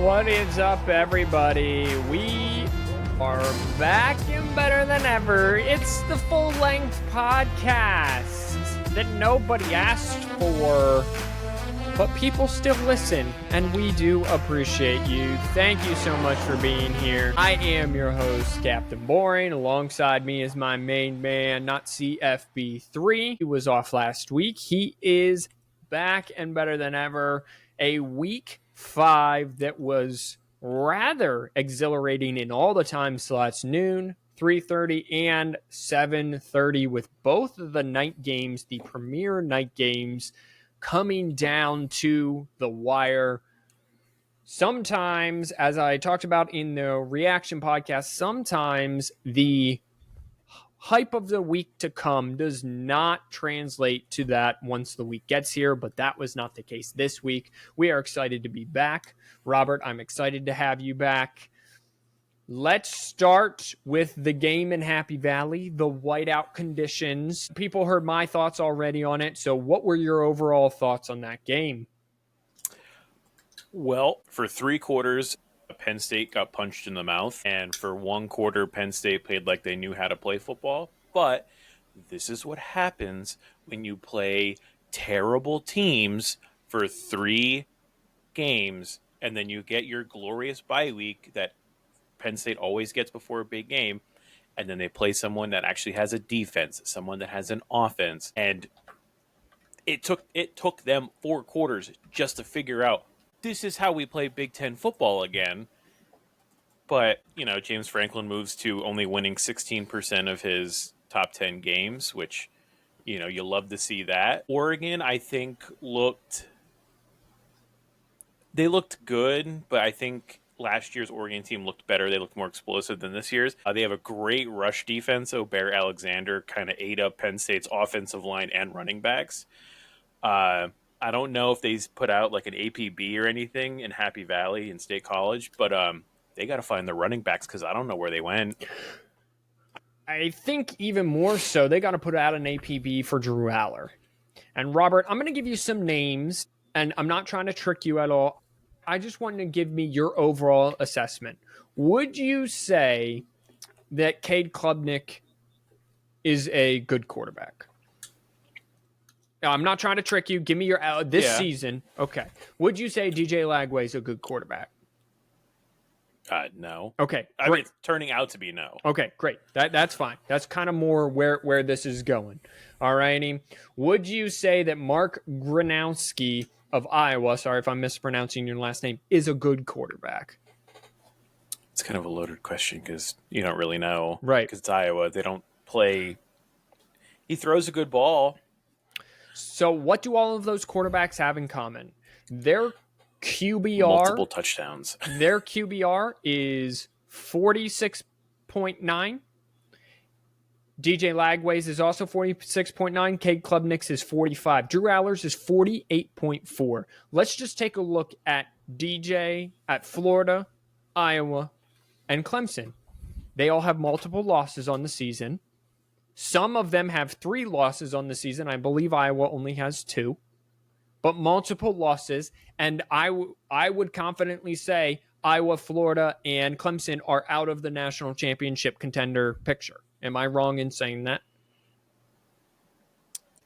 What is up, everybody? We are back and better than ever. It's the full-length podcast that nobody asked for, but people still listen, and we do appreciate you. Thank you so much for being here. I am your host, Captain Boring. Alongside me is my main man, NotCFBIII. He was off last week. He is back and better than ever. A week 5 that was rather exhilarating in all the time slots, noon, 3:30, and 7:30, with both of the night games, the premier night games, coming down to the wire. Sometimes, as I talked about in the reaction podcast, sometimes the hype of the week to come does not translate to that once the week gets here, but that was not the case this week. We are excited to be back. Robert, I'm excited to have you back. Let's start with the game in Happy Valley, the whiteout conditions. People heard my thoughts already on it, so what were your overall thoughts on that game? Well, for 3 quarters, Penn State got punched in the mouth, and for 1 quarter, Penn State played like they knew how to play football. But this is what happens when you play terrible teams for 3 games, and then you get your glorious bye week that Penn State always gets before a big game, and then they play someone that actually has a defense, someone that has an offense, and it took them 4 quarters just to figure out this is how we play Big Ten football again. But, James Franklin moves to only winning 16% of his top 10 games, which, you love to see that. Oregon, I think, looked good, but I think last year's Oregon team looked better. They looked more explosive than this year's. They have a great rush defense, so Bear Alexander kind of ate up Penn State's offensive line and running backs. I don't know if they put out like an APB or anything in Happy Valley in State College, but they got to find the running backs because I don't know where they went. I think even more so, they got to put out an APB for Drew Aller. And Robert, I'm going to give you some names, and I'm not trying to trick you at all. I just want to give me your overall assessment. Would you say that Cade Klubnik is a good quarterback? I'm not trying to trick you. Give me your this season. Okay. Would you say DJ Lagway is a good quarterback? No. Okay. I mean, it's turning out to be no. Okay, great. That's fine. That's kind of more where this is going. All righty. Would you say that Mark Gronowski of Iowa, sorry if I'm mispronouncing your last name, is a good quarterback? It's kind of a loaded question because you don't really know. Right. Because it's Iowa. They don't play. He throws a good ball. So what do all of those quarterbacks have in common? Their QBR, multiple touchdowns. Their QBR is 46.9. DJ Lagway's is also 46.9. Cade Klubnik's is 45. Drew Aller's is 48.4. Let's just take a look at DJ at Florida, Iowa, and Clemson. They all have multiple losses on the season. Some of them have 3 losses on the season. I believe Iowa only has 2. But multiple losses. And I would confidently say Iowa, Florida, and Clemson are out of the national championship contender picture. Am I wrong in saying that?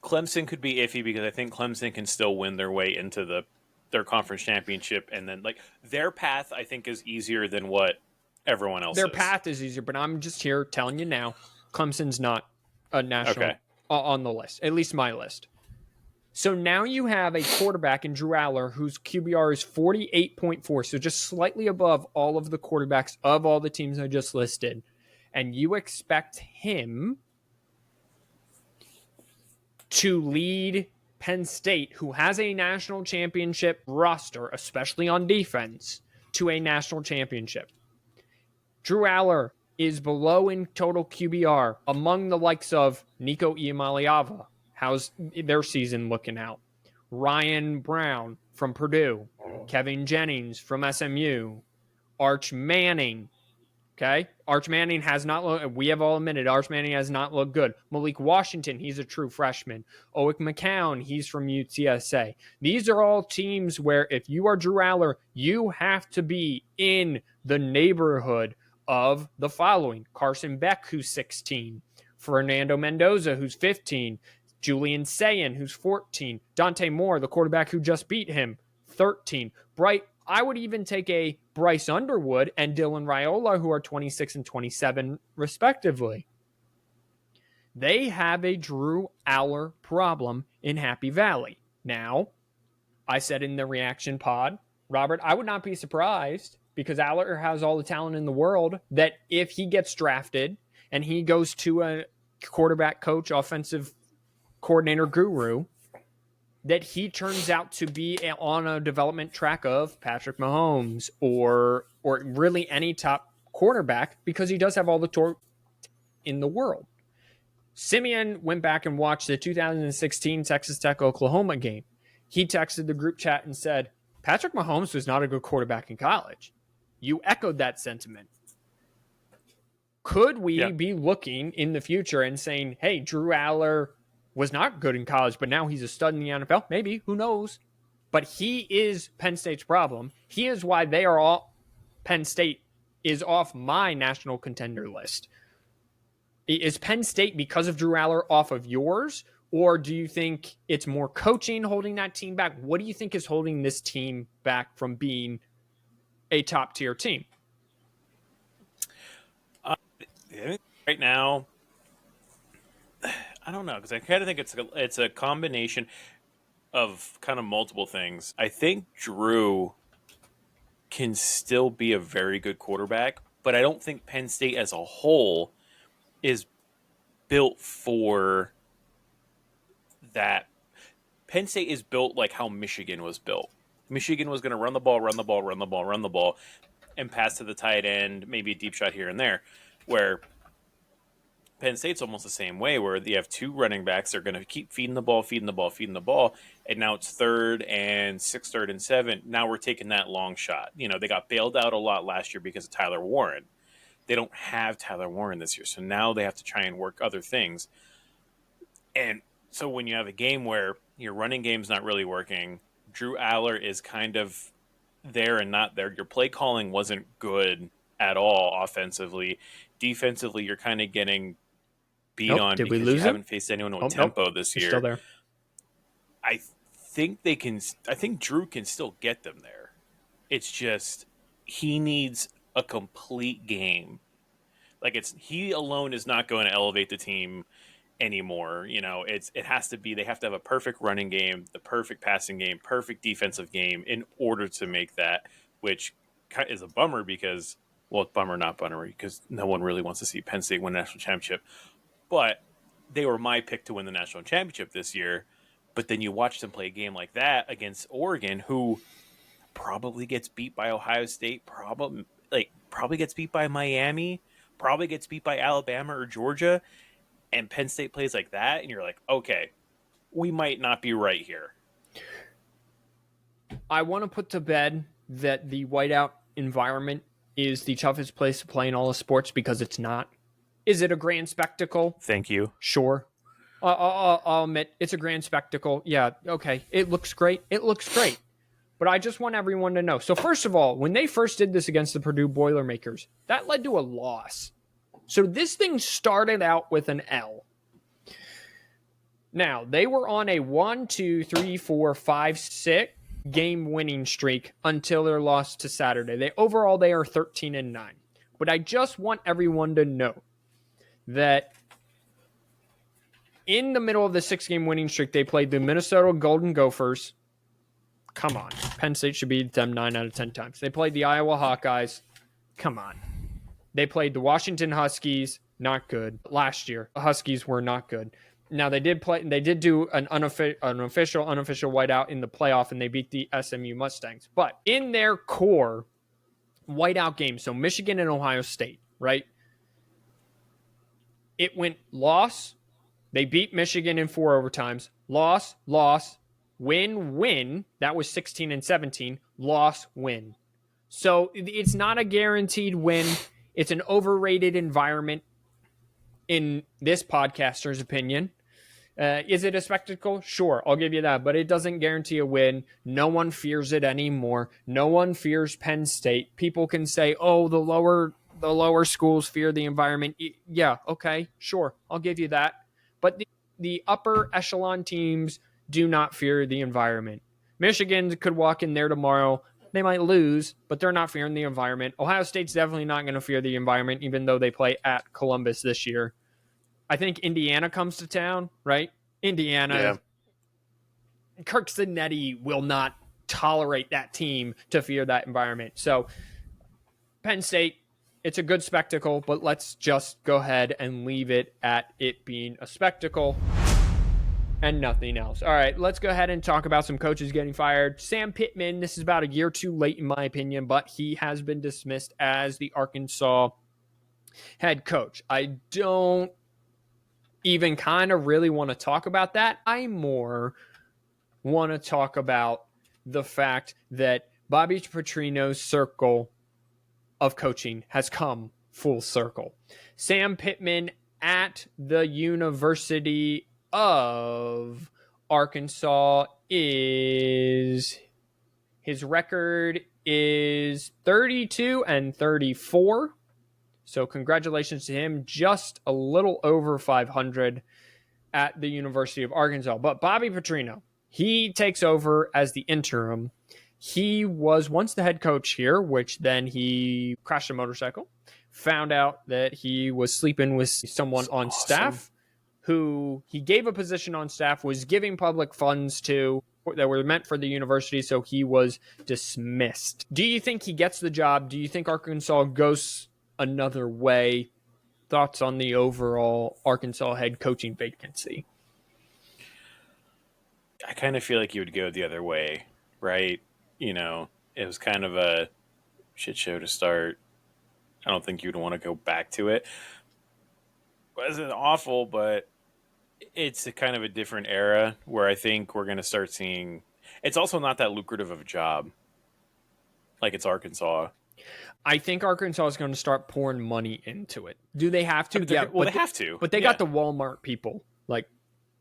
Clemson could be iffy because I think Clemson can still win their way into their conference championship. And then their path, I think, is easier than what everyone else Their path is easier, but I'm just here telling you now, Clemson's not a national on the list, at least my list. So now you have a quarterback in Drew Aller whose QBR is 48.4, so just slightly above all of the quarterbacks of all the teams I just listed. And you expect him to lead Penn State, who has a national championship roster, especially on defense, to a national championship. Drew Aller is below in total QBR among the likes of Nico Iamaleava. How's their season looking out? Ryan Brown from Purdue, Kevin Jennings from SMU, Arch Manning, Okay, Arch Manning has not looked, we have all admitted Arch Manning has not looked good. Malik Washington, he's a true freshman. Owick McCown, he's from UTSA. These are all teams where if you are Drew Aller, you have to be in the neighborhood of the following. Carson Beck, who's 16. Fernando Mendoza, who's 15. Julian Sayin, who's 14. Dante Moore, the quarterback who just beat him, 13. I would even take a Bryce Underwood and Dylan Raiola, who are 26 and 27, respectively. They have a Drew Aller problem in Happy Valley. Now, I said in the reaction pod, Robert, I would not be surprised because Aller has all the talent in the world that if he gets drafted and he goes to a quarterback coach, offensive coordinator guru, that he turns out to be on a development track of Patrick Mahomes or really any top quarterback because he does have all the torque in the world. Simeon went back and watched the 2016 Texas Tech Oklahoma game. He texted the group chat and said, Patrick Mahomes was not a good quarterback in college. You echoed that sentiment. Could we be looking in the future and saying, hey, Drew Aller was not good in college, but now he's a stud in the NFL? Maybe, who knows? But he is Penn State's problem. He is why they are all Penn State is off my national contender list. Is Penn State, because of Drew Aller, off of yours? Or do you think it's more coaching holding that team back? What do you think is holding this team back from being a top-tier team? Right now, I don't know, because I kind of think it's a combination of kind of multiple things. I think Drew can still be a very good quarterback, but I don't think Penn State as a whole is built for that. Penn State is built like how Michigan was built. Michigan was going to run the ball, and pass to the tight end, maybe a deep shot here and there, where Penn State's almost the same way, where you have two running backs that are going to keep feeding the ball, and now it's 3rd and 6, 3rd and 7. Now we're taking that long shot. You know, they got bailed out a lot last year because of Tyler Warren. They don't have Tyler Warren this year, so now they have to try and work other things. And so when you have a game where your running game's not really working, Drew Aller is kind of there and not there. Your play calling wasn't good at all offensively. Defensively, you're kind of getting beat on because you haven't faced anyone with tempo this year. Still there. I think Drew can still get them there. It's just he needs a complete game. Like he alone is not going to elevate the team anymore. You know, it has to be, they have to have a perfect running game, the perfect passing game, perfect defensive game in order to make that, which is a bummer because, well, bummer, not bummer, because no one really wants to see Penn State win a national championship. But they were my pick to win the national championship this year. But then you watch them play a game like that against Oregon, who probably gets beat by Ohio State, probably gets beat by Miami, probably gets beat by Alabama or Georgia, and Penn State plays like that, and you're like, okay, we might not be right here. I want to put to bed that the whiteout environment is the toughest place to play in all of sports because it's not. Is it a grand spectacle? Thank you. Sure. I'll admit it's a grand spectacle. Yeah, okay. It looks great. But I just want everyone to know. So first of all, when they first did this against the Purdue Boilermakers, that led to a loss. So this thing started out with an L. Now, they were on a 1, 2, 3, 4, 5, 6 game winning streak until their loss to Saturday. They are 13-9. But I just want everyone to know that in the middle of the 6-game winning streak, they played the Minnesota Golden Gophers. Come on. Penn State should beat them 9 out of 10 times. They played the Iowa Hawkeyes. Come on. They played the Washington Huskies. Not good. Last year, the Huskies were not good. Now, they did do an unofficial whiteout in the playoff, and they beat the SMU Mustangs. But in their core whiteout game, so Michigan and Ohio State, right? It went loss. They beat Michigan in 4 overtimes. Loss, win. That was 16-17. Loss, win. So it's not a guaranteed win. It's an overrated environment in this podcaster's opinion. Is it a spectacle? Sure, I'll give you that, but it doesn't guarantee a win. No one fears it anymore. No one fears Penn State. People can say, "Oh, the lower schools fear the environment." Yeah, okay, sure, I'll give you that. But the upper echelon teams do not fear the environment. Michigan could walk in there tomorrow. They might lose, but they're not fearing the environment. Ohio State's definitely not going to fear the environment, even though they play at Columbus this year. I think Indiana comes to town, right? Indiana, Kirk Cincinnati will not tolerate that team to fear that environment. So Penn State, it's a good spectacle, but let's just go ahead and leave it at it being a spectacle and nothing else. All right, let's go ahead and talk about some coaches getting fired. Sam Pittman, this is about a year too late in my opinion, but he has been dismissed as the Arkansas head coach. I don't even kind of really want to talk about that. I more want to talk about the fact that Bobby Petrino's circle of coaching has come full circle. Sam Pittman at the University of Arkansas his record is 32-34. So congratulations to him. Just a little over 500 at the University of Arkansas. But Bobby Petrino, he takes over as the interim. He was once the head coach here, which then he crashed a motorcycle, found out that he was sleeping with someone on staff who he gave a position on staff, was giving public funds to that were meant for the university, so he was dismissed. Do you think he gets the job? Do you think Arkansas goes another way? Thoughts on the overall Arkansas head coaching vacancy? I kind of feel like you would go the other way, right? You know, it was kind of a shit show to start. I don't think you'd want to go back to it. It wasn't awful, but it's a kind of a different era where I think we're going to start seeing. It's also not that lucrative of a job like it's Arkansas. I think Arkansas is going to start pouring money into it. Do they have to? Yeah, well, they have to. But they got the Walmart people. Like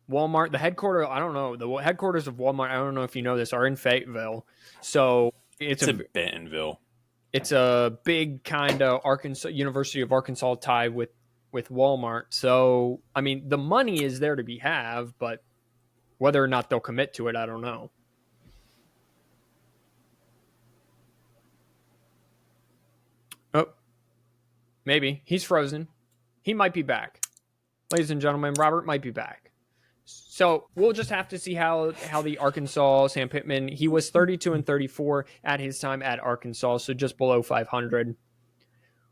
Walmart, the headquarters, I don't know. The headquarters of Walmart, I don't know if you know this, are in Fayetteville. So it's in Bentonville. It's a big kind of Arkansas University of Arkansas tie with Walmart. So, I mean, the money is there to be have, but whether or not they'll commit to it, I don't know. Oh, maybe. He's frozen. He might be back. Ladies and gentlemen, Robert might be back. So we'll just have to see how the Arkansas Sam Pittman, he was 32-34 at his time at Arkansas, so just below 500,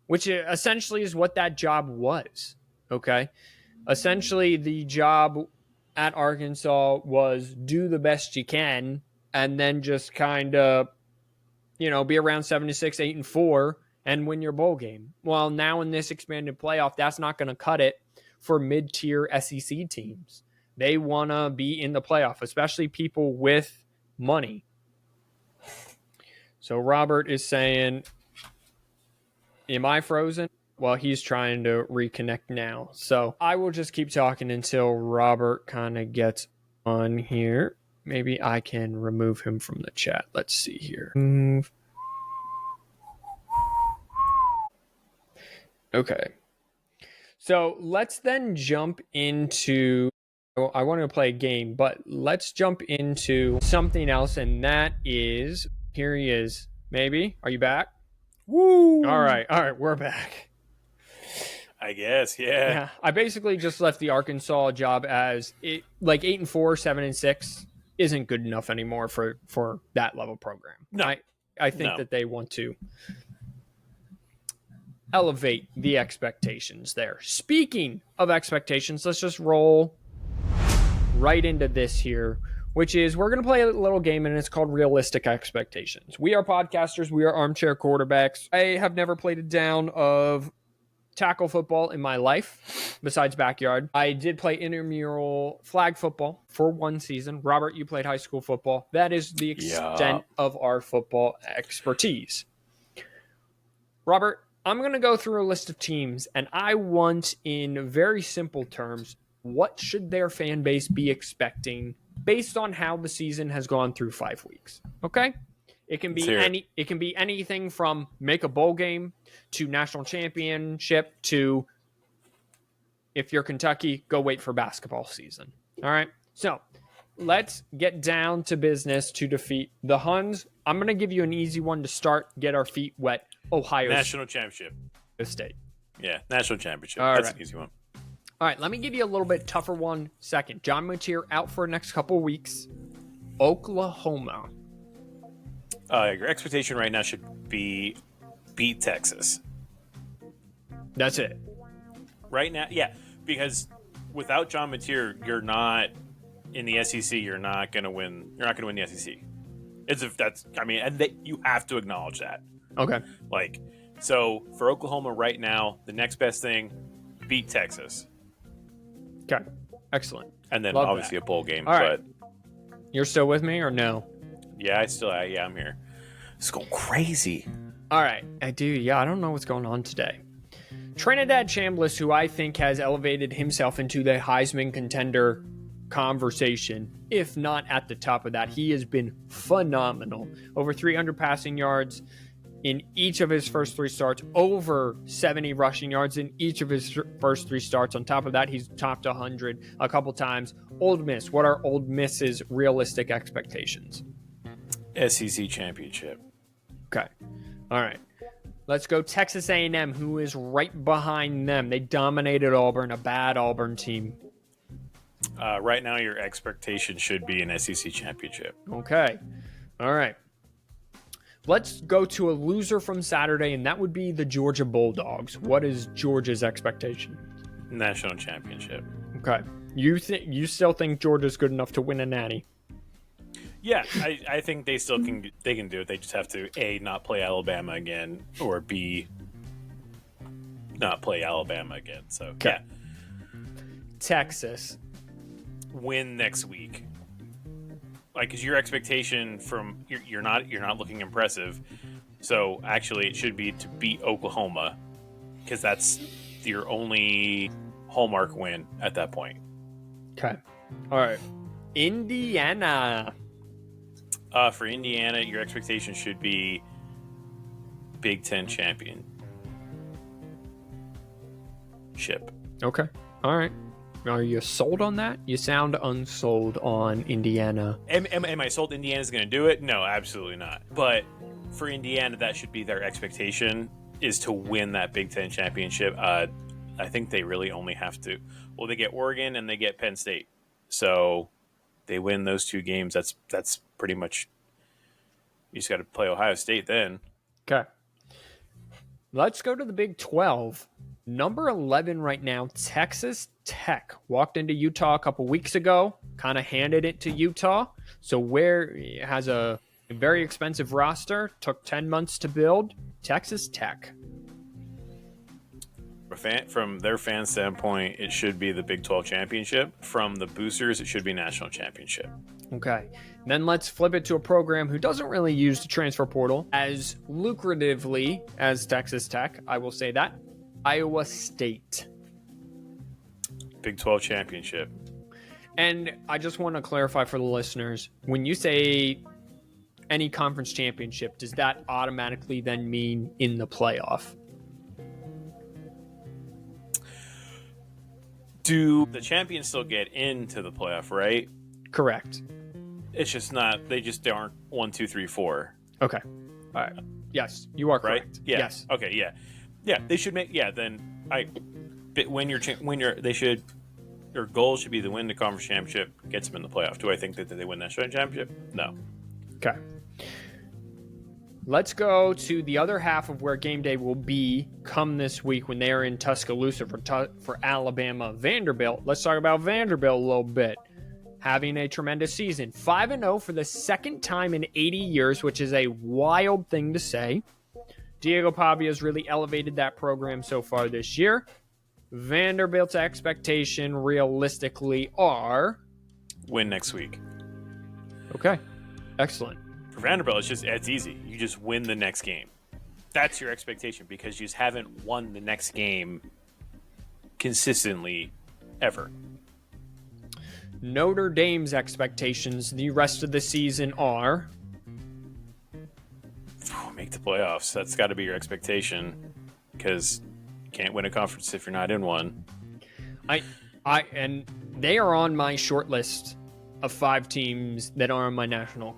which essentially is what that job was. Okay. Essentially the job at Arkansas was do the best you can and then just kind of, be around 7-6, 8-4 and win your bowl game. Well, now in this expanded playoff, that's not going to cut it for mid-tier SEC teams. They want to be in the playoff, especially people with money. So Robert is saying, am I frozen? Well, he's trying to reconnect now. So I will just keep talking until Robert kind of gets on here. Maybe I can remove him from the chat. Let's see here. Okay. So let's then jump into, I want to play a game, but let's jump into something else. And that is, here he is. Maybe. Are you back? Woo! All right. We're back. I guess, yeah. I basically just left the Arkansas job as 8-4, 7-6 isn't good enough anymore for that level program. No. I think that they want to elevate the expectations there. Speaking of expectations, let's just roll right into this here, which is we're going to play a little game, and it's called Realistic Expectations. We are podcasters. We are armchair quarterbacks. I have never played a down of tackle football in my life besides backyard. I did play intramural flag football for one season. Robert, you played high school football. That is the extent of our football expertise. Robert, I'm going to go through a list of teams, and I want, in very simple terms, what should their fan base be expecting based on how the season has gone through 5 weeks. Okay? It can be anything from make a bowl game to national championship to, if you're Kentucky, go wait for basketball season. All right? So, let's get down to business to defeat the Huns. I'm going to give you an easy one to start, get our feet wet. Ohio National Championship. State. Yeah, National Championship. All That's right. an easy one. All right, let me give you a little bit tougher one second. John Mateer out for the next couple of weeks. Oklahoma. Your expectation right now should be beat Texas. That's it. Right now, yeah, because without John Mateer, you're not in the SEC. You're not going to win. You're not going to win the SEC. You have to acknowledge that. Okay. So for Oklahoma right now, the next best thing, beat Texas. Okay. Excellent. And then Love obviously that. a bowl game. All right. But You're still with me or no? yeah, I'm here. It's going crazy. All right. I do. Yeah, I don't know what's going on today. Trinidad Chambliss, who I think has elevated himself into the Heisman contender conversation, if not at the top of that. He has been phenomenal. Over 300 passing yards in each of his first 3 starts, over 70 rushing yards in each of his first 3 starts. On top of that, he's topped 100 a couple times. Old Miss, what are Old Miss's realistic expectations? SEC championship. Okay. All right. Let's go Texas A&M, who is right behind them. They dominated Auburn, a bad Auburn team. Right now, your expectation should be an SEC championship. Okay. All right. Let's go to a loser from Saturday, and that would be the Georgia Bulldogs. What is Georgia's expectation? National championship. Okay. You still think Georgia's good enough to win a natty? Yeah, I think they still can. They can do it. They just have to A, not play Alabama again, or B, not play Alabama again. So okay. Yeah, Texas win next week. Is your expectation from you're not looking impressive. So actually, it should be to beat Oklahoma because that's your only hallmark win at that point. Okay. All right. Indiana. For Indiana, your expectation should be Big Ten championship. Okay. All right. Are you sold on that? You sound unsold on Indiana. Am I sold Indiana's going to do it? No, absolutely not. But for Indiana, that should be their expectation, is to win that Big Ten championship. I think they really only have to. Well, they get Oregon and they get Penn State. So they win those 2 games. That's pretty much. You just got to play Ohio State then. Okay. Let's go to the Big 12. Number 11 right now, Texas Tech. Walked into Utah a couple weeks ago, kind of handed it to Utah. So where it has a very expensive roster, took 10 months to build. Texas Tech. From their fan standpoint, it should be the Big 12 championship. From the boosters, it should be national championship. Okay. Then let's flip it to a program who doesn't really use the transfer portal as lucratively as Texas Tech. I will say that. Iowa State. Big 12 championship. And I just want to clarify for the listeners, when you say any conference championship, does that automatically then mean in the playoff? Do the champions still get into the playoff, right? Correct. It's just not, they just aren't 1, 2, 3, 4. Okay. All right. Yes, you are correct. Right? Yeah. Yes. Okay, yeah. Yeah, they should make, then their goal should be to win the conference championship, gets them in the playoff. Do I think that they win that national championship? No. Okay. Let's go to the other half of where game day will be come this week when they are in Tuscaloosa for Alabama Vanderbilt. Let's talk about Vanderbilt a little bit. Having a tremendous season. 5-0 for the second time in 80 years, which is a wild thing to say. Diego Pavia has really elevated that program so far this year. Vanderbilt's expectation realistically are... win next week. Okay. Excellent. For Vanderbilt, it's easy. You just win the next game. That's your expectation because you just haven't won the next game consistently ever. Notre Dame's expectations the rest of the season are make the playoffs. That's got to be your expectation because you can't win a conference if you're not in one. And they are on my short list of 5 teams that are on my national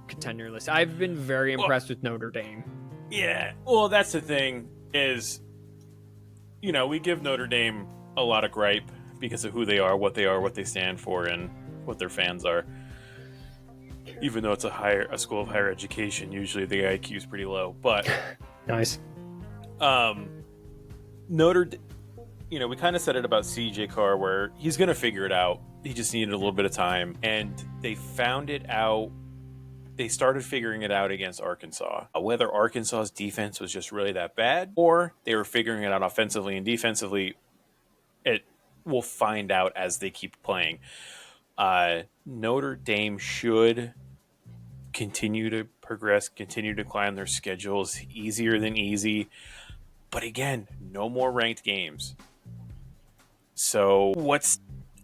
contender list. I've been very impressed with Notre Dame. Yeah, well, that's the thing is, we give Notre Dame a lot of gripe because of who they are, what they stand for, and what their fans are. Even though it's a school of higher education, usually the IQ is pretty low. But nice. We kind of said it about CJ Carr, where he's going to figure it out. He just needed a little bit of time, and they found it out. They started figuring it out against Arkansas. Whether Arkansas's defense was just really that bad, or they were figuring it out offensively and defensively, we'll find out as they keep playing. Notre Dame should continue to progress, continue to climb their schedules easier than easy. But again, no more ranked games. So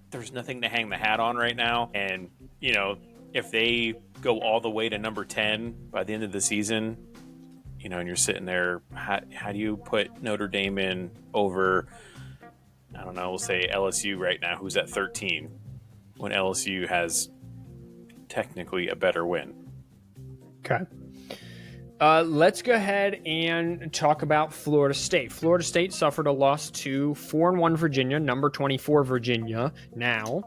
there's nothing to hang the hat on right now. And, if they go all the way to number 10 by the end of the season, and you're sitting there, how do you put Notre Dame in over, I don't know, we'll say LSU right now, who's at 13, when LSU has technically a better win? Okay. Let's go ahead and talk about Florida State. Florida State suffered a loss to 4-1 Virginia, number 24 Virginia. Now,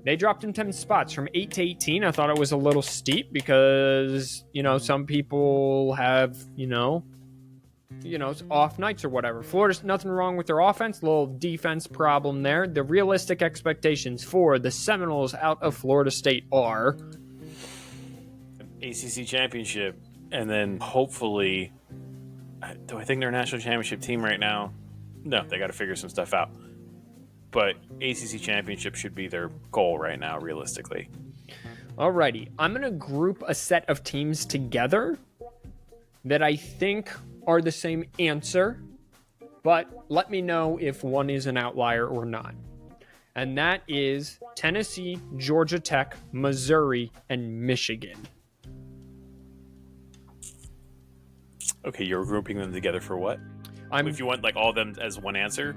they dropped in 10 spots from 8 to 18. I thought it was a little steep because, some people have, off nights or whatever. Florida's nothing wrong with their offense, little defense problem there. The realistic expectations for the Seminoles out of Florida State are ACC championship, and then hopefully, do I think they're a national championship team right now? No, they got to figure some stuff out. But ACC championship should be their goal right now, realistically. Alrighty, I'm going to group a set of teams together that I think are the same answer, but let me know if one is an outlier or not. And that is Tennessee, Georgia Tech, Missouri, and Michigan. Okay, you're grouping them together for what? If you want all of them as one answer?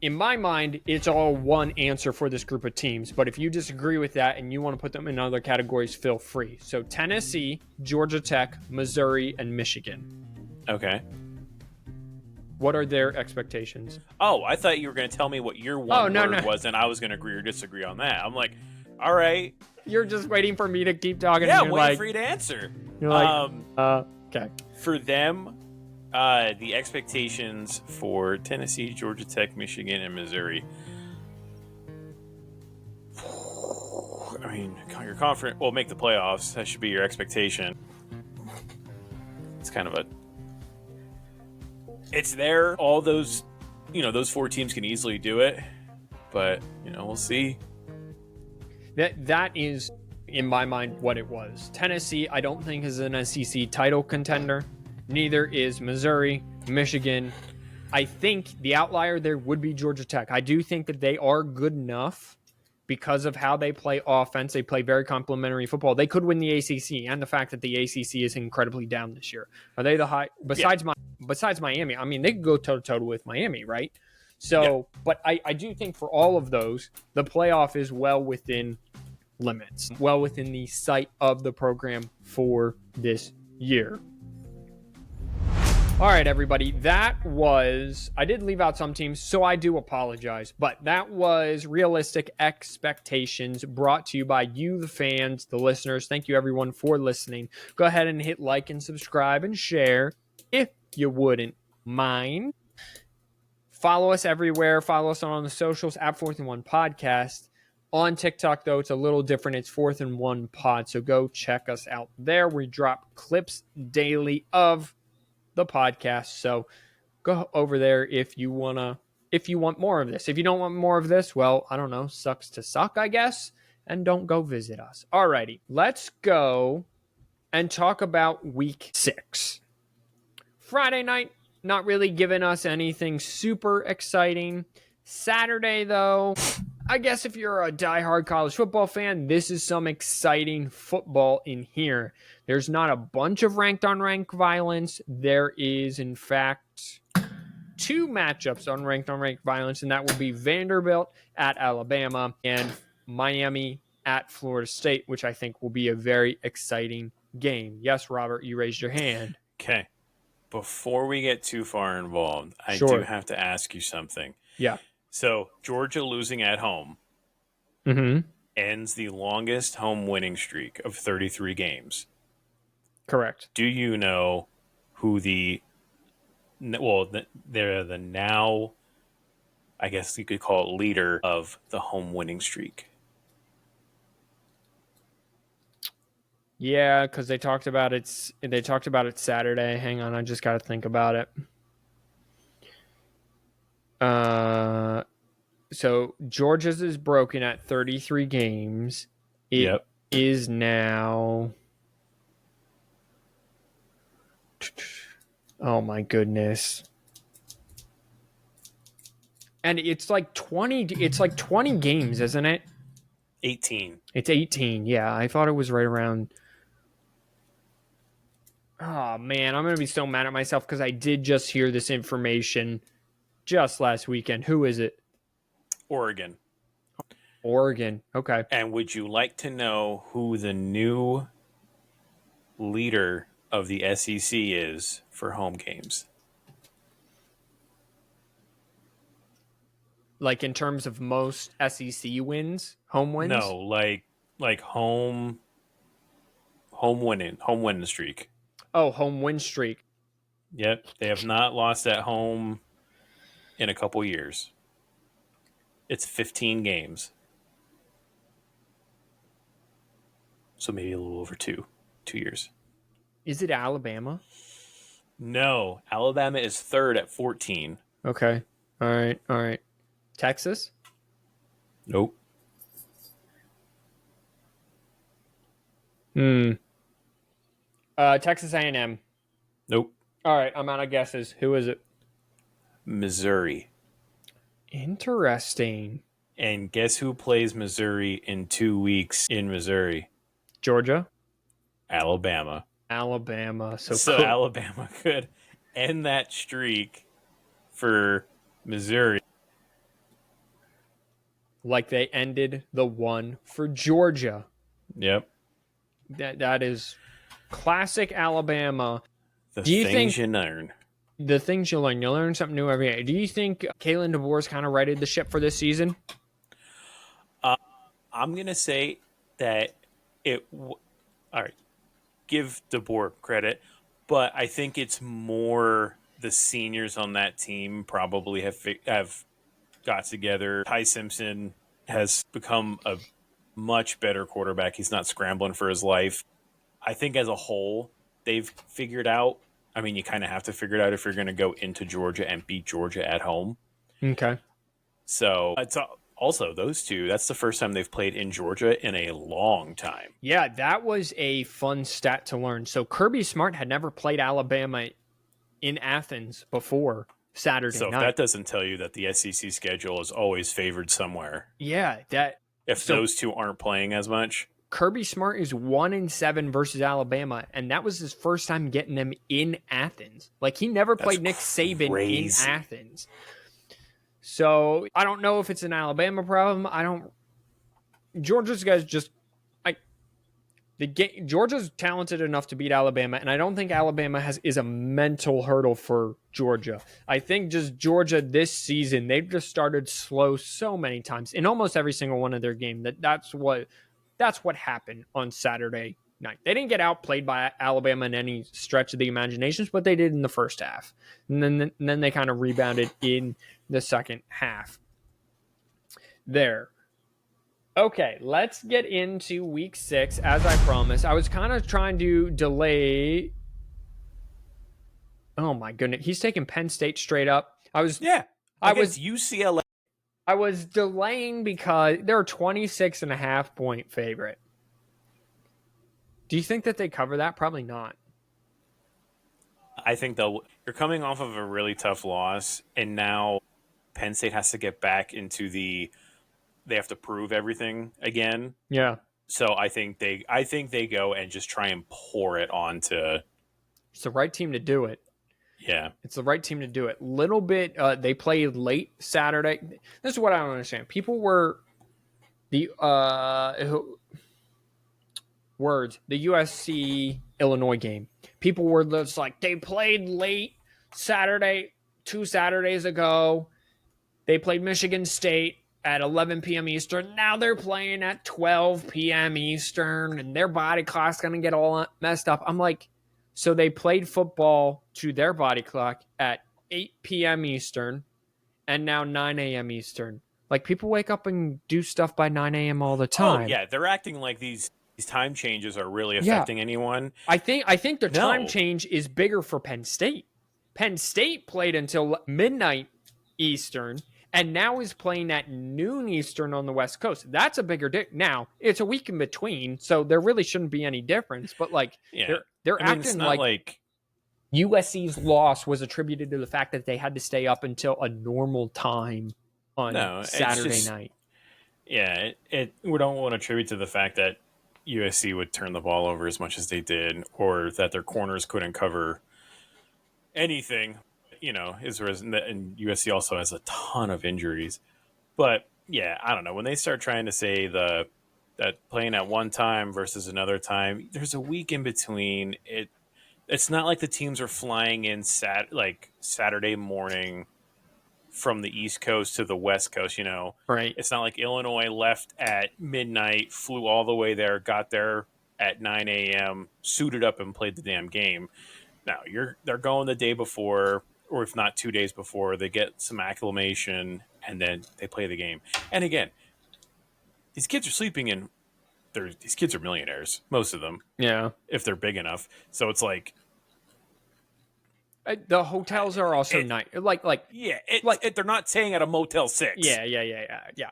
In my mind, it's all one answer for this group of teams, but if you disagree with that and you want to put them in other categories, feel free. So Tennessee, Georgia Tech, Missouri, and Michigan. Okay. What are their expectations? Oh, I thought you were going to tell me what your word was, and I was going to agree or disagree on that. I'm like, all right. You're just waiting for me to keep talking. Yeah, I'm waiting for you to answer. You're like, okay. For them, the expectations for Tennessee, Georgia Tech, Michigan, and Missouri. I mean, your conference will make the playoffs. That should be your expectation. It's kind of it's there. All those, those 4 teams can easily do it, but we'll see. That is, in my mind, what it was. Tennessee, I don't think is an SEC title contender. Neither is Missouri, Michigan. I think the outlier there would be Georgia Tech. I do think that they are good enough because of how they play offense. They play very complementary football. They could win the ACC, and the fact that the ACC is incredibly down this year. Are they the high? Besides Miami, I mean, they could go toe-to-toe with Miami, right? So, yeah. But I do think for all of those, the playoff is well within limits, well within the sight of the program for this year. All right, everybody, I did leave out some teams, so I do apologize, but that was realistic expectations brought to you by you, the fans, the listeners. Thank you, everyone, for listening. Go ahead and hit like and subscribe and share if you wouldn't mind. Follow us everywhere. Follow us on the socials at 4th and 1 Podcast. On TikTok, though, it's a little different. It's 4th and 1 Pod, so go check us out there. We drop clips daily of the podcast, so go over there if you want more of this. If you don't want more of this, well, I don't know, sucks to suck, I guess, and don't go visit us. Alrighty, let's go and talk about week 6. Friday night, not really giving us anything super exciting. Saturday, though, I guess if you're a diehard college football fan, this is some exciting football in here. There's not a bunch of ranked-on-ranked violence. There is, in fact, 2 matchups on ranked-on-ranked violence, and that will be Vanderbilt at Alabama and Miami at Florida State, which I think will be a very exciting game. Yes, Robert, you raised your hand. Okay. Before we get too far involved, I Sure. do have to ask you something. Yeah. So, Georgia losing at home ends the longest home winning streak of 33 games. Correct. Do you know who they're the now, I guess you could call it, leader of the home winning streak? Yeah, because they talked about it Saturday. Hang on, I just got to think about it. So Georgia's is broken at 33 games. It is now. Oh my goodness. And it's like 20 games, isn't it? 18. It's 18. Yeah, I thought it was right around. Oh man, I'm going to be so mad at myself because I did just hear this information just last weekend. Who is it? Oregon. Okay. And would you like to know who the new leader of the SEC is for home games? Like in terms of most SEC wins, home wins? No, like home winning streak. Oh, home win streak. Yep, they have not lost at home in a couple years. It's 15 games. So maybe a little over 2 years. Is it Alabama? No, Alabama is third at 14. Okay. All right. Texas? Nope. Texas A&M. Nope. All right, I'm out of guesses. Who is it? Missouri. Interesting. And guess who plays Missouri in 2 weeks in Missouri? Georgia? Alabama. So cool. Alabama could end that streak for Missouri. Like they ended the one for Georgia. Yep. That is classic Alabama. The things you learn. The things you learn. You learn something new every day. Do you think Kalen DeBoer's kind of righted the ship for this season? I'm going to say that all right, give DeBoer credit, but I think it's more the seniors on that team probably have got together. Ty Simpson has become a much better quarterback. He's not scrambling for his life. I think as a whole, they've figured out, I mean, you kind of have to figure it out if you're going to go into Georgia and beat Georgia at home. Okay. So it's also those two, that's the first time they've played in Georgia in a long time. Yeah, that was a fun stat to learn. So Kirby Smart had never played Alabama in Athens before Saturday night. So that doesn't tell you that the SEC schedule is always favored somewhere. Yeah, those two aren't playing as much. Kirby Smart is 1-7 versus Alabama, and that was his first time getting them in Athens. Like, he never played Nick Saban in Athens. So I don't know if it's an Alabama problem. Georgia's guys just Georgia's talented enough to beat Alabama, and I don't think Alabama is a mental hurdle for Georgia. I think just Georgia this season, they've just started slow so many times in almost every single one of their game. That's what happened on Saturday night. They didn't get outplayed by Alabama in any stretch of the imaginations, but they did in the first half. And then they kind of rebounded in the second half. There. Okay, let's get into week 6. As I promised, I was kind of trying to delay. Oh my goodness, he's taking Penn State straight up. I was UCLA. I was delaying because they're a 26.5 point favorite. Do you think that they cover that? Probably not. I think you're coming off of a really tough loss, and now Penn State has to get back into they have to prove everything again. Yeah. So I think they go and just try and pour it onto. It's the right team to do it. Yeah. It's the right team to do it. Little bit, they played late Saturday. This is what I don't understand. People were the USC Illinois game. People were just like, they played late Saturday, 2 Saturdays ago. They played Michigan State at 11 p.m. Eastern. Now they're playing at 12 p.m. Eastern, and their body clock's going to get all messed up. I'm like, so they played football to their body clock at 8 p.m. Eastern and now 9 a.m. Eastern. Like, people wake up and do stuff by 9 a.m. all the time. Oh, yeah. They're acting like these time changes are really affecting anyone. I think the time change is bigger for Penn State. Penn State played until midnight Eastern and now is playing at noon Eastern on the West Coast. That's a bigger now, it's a week in between, so there really shouldn't be any difference. But like, they're acting like USC's loss was attributed to the fact that they had to stay up until a normal time on Saturday night. Yeah, we don't want to attribute to the fact that USC would turn the ball over as much as they did, or that their corners couldn't cover anything. You know, and USC also has a ton of injuries. But yeah, I don't know. When they start trying to say that playing at one time versus another time, there's a week in between. It's not like the teams are flying in Saturday morning from the East Coast to the West Coast, you know. Right. It's not like Illinois left at midnight, flew all the way there, got there at 9 a.m., suited up and played the damn game. Now, they're going the day before, or if not 2 days before, they get some acclimation, and then they play the game. And again, these kids are sleeping in. These kids are millionaires, most of them. Yeah, if they're big enough. So it's like the hotels are also nice. They're not staying at a Motel 6. Yeah.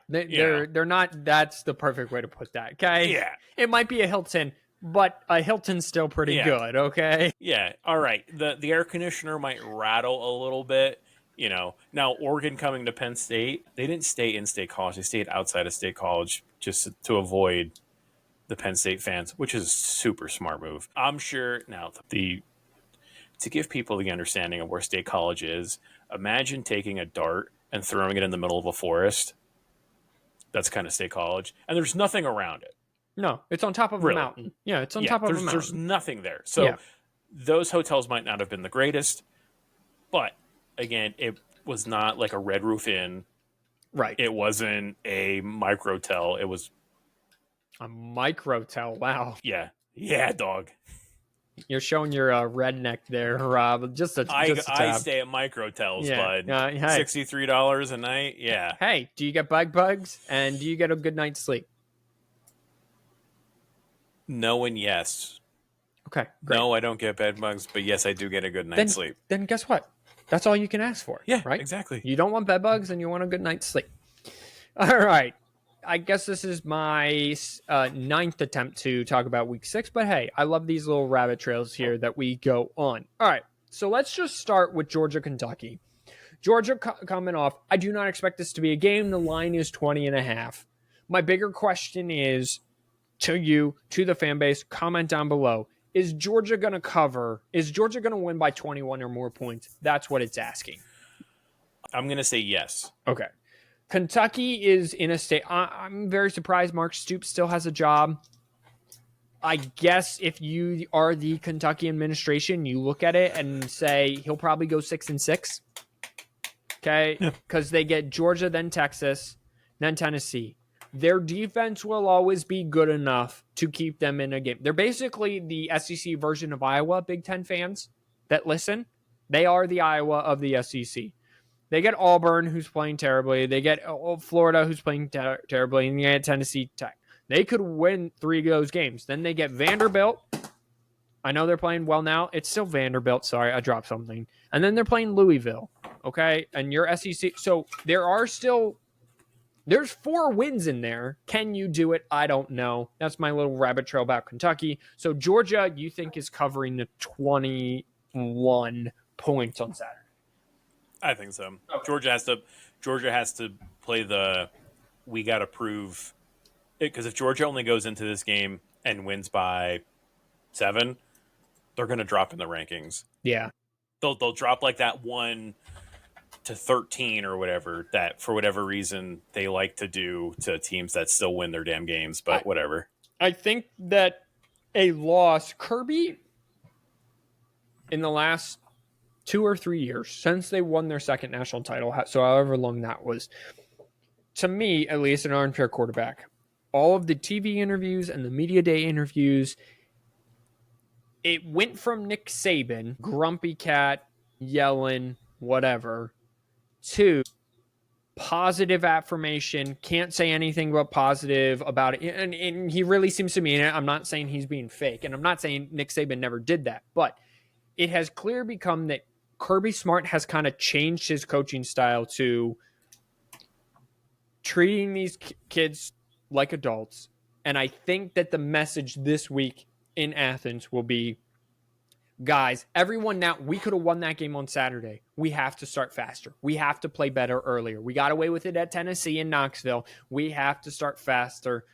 They're not. That's the perfect way to put that. Okay. Yeah. It might be a Hilton, but a Hilton's still pretty good. Okay. Yeah. All right. The air conditioner might rattle a little bit. You know, now Oregon coming to Penn State, they didn't stay in State College. They stayed outside of State College just to avoid the Penn State fans, which is a super smart move. I'm sure now to give people the understanding of where State College is, imagine taking a dart and throwing it in the middle of a forest. That's kind of State College. And there's nothing around it. No, it's on top of a mountain. Yeah, it's on top of a mountain. There's nothing there. So those hotels might not have been the greatest, but again, it was not like a Red Roof Inn. Right. It wasn't a microtel. It was a microtel. Wow. Yeah. Yeah, dog. You're showing your redneck there, Rob. I stay at microtels, bud. Hey. $63 a night. Yeah. Hey, do you get bug bugs and do you get a good night's sleep? No and yes. Okay, great. No, I don't get bed bugs, but yes, I do get a good night's sleep. Then guess what? That's all you can ask for. Yeah, right? Exactly. You don't want bed bugs and you want a good night's sleep. All right. I guess this is my ninth attempt to talk about week 6, but hey, I love these little rabbit trails here that we go on. All right, so let's just start with Georgia, Kentucky. Georgia coming off, I do not expect this to be a game. The line is 20.5. My bigger question is to you, to the fan base, comment down below. Is Georgia going to cover? Is Georgia going to win by 21 or more points? That's what it's asking. I'm going to say yes. Okay. Kentucky is in a state. I'm very surprised Mark Stoops still has a job. I guess if you are the Kentucky administration, you look at it and say he'll probably go 6-6. Okay, because they get Georgia, then Texas, then Tennessee. Their defense will always be good enough to keep them in a game. They're basically the SEC version of Iowa. Big Ten fans that listen, they are the Iowa of the SEC. They get Auburn, who's playing terribly. They get Florida, who's playing terribly. And they get Tennessee Tech. They could win 3 of those games. Then they get Vanderbilt. I know they're playing well now. It's still Vanderbilt. Sorry, I dropped something. And then they're playing Louisville. Okay? And your SEC. So there's 4 wins in there. Can you do it? I don't know. That's my little rabbit trail about Kentucky. So Georgia, you think, is covering the 21 points on Saturday. I think so. Okay. Georgia has to play the we got to prove it, because if Georgia only goes into this game and wins by 7, they're going to drop in the rankings. Yeah. They'll drop like that 1 to 13 or whatever, that for whatever reason they like to do to teams that still win their damn games, but whatever. I think that a loss, Kirby, in the last 2 or 3 years since they won their second national title, so however long that was, to me at least, an armchair quarterback, all of the TV interviews and the media day interviews, it went from Nick Saban, grumpy cat, yelling, whatever, to positive affirmation, can't say anything but positive about it. And he really seems to mean it. I'm not saying he's being fake, and I'm not saying Nick Saban never did that, but it has clear become that Kirby Smart has kind of changed his coaching style to treating these kids like adults. And I think that the message this week in Athens will be, guys, everyone, now we could have won that game on Saturday. We have to start faster. We have to play better earlier. We got away with it at Tennessee and Knoxville. We have to start faster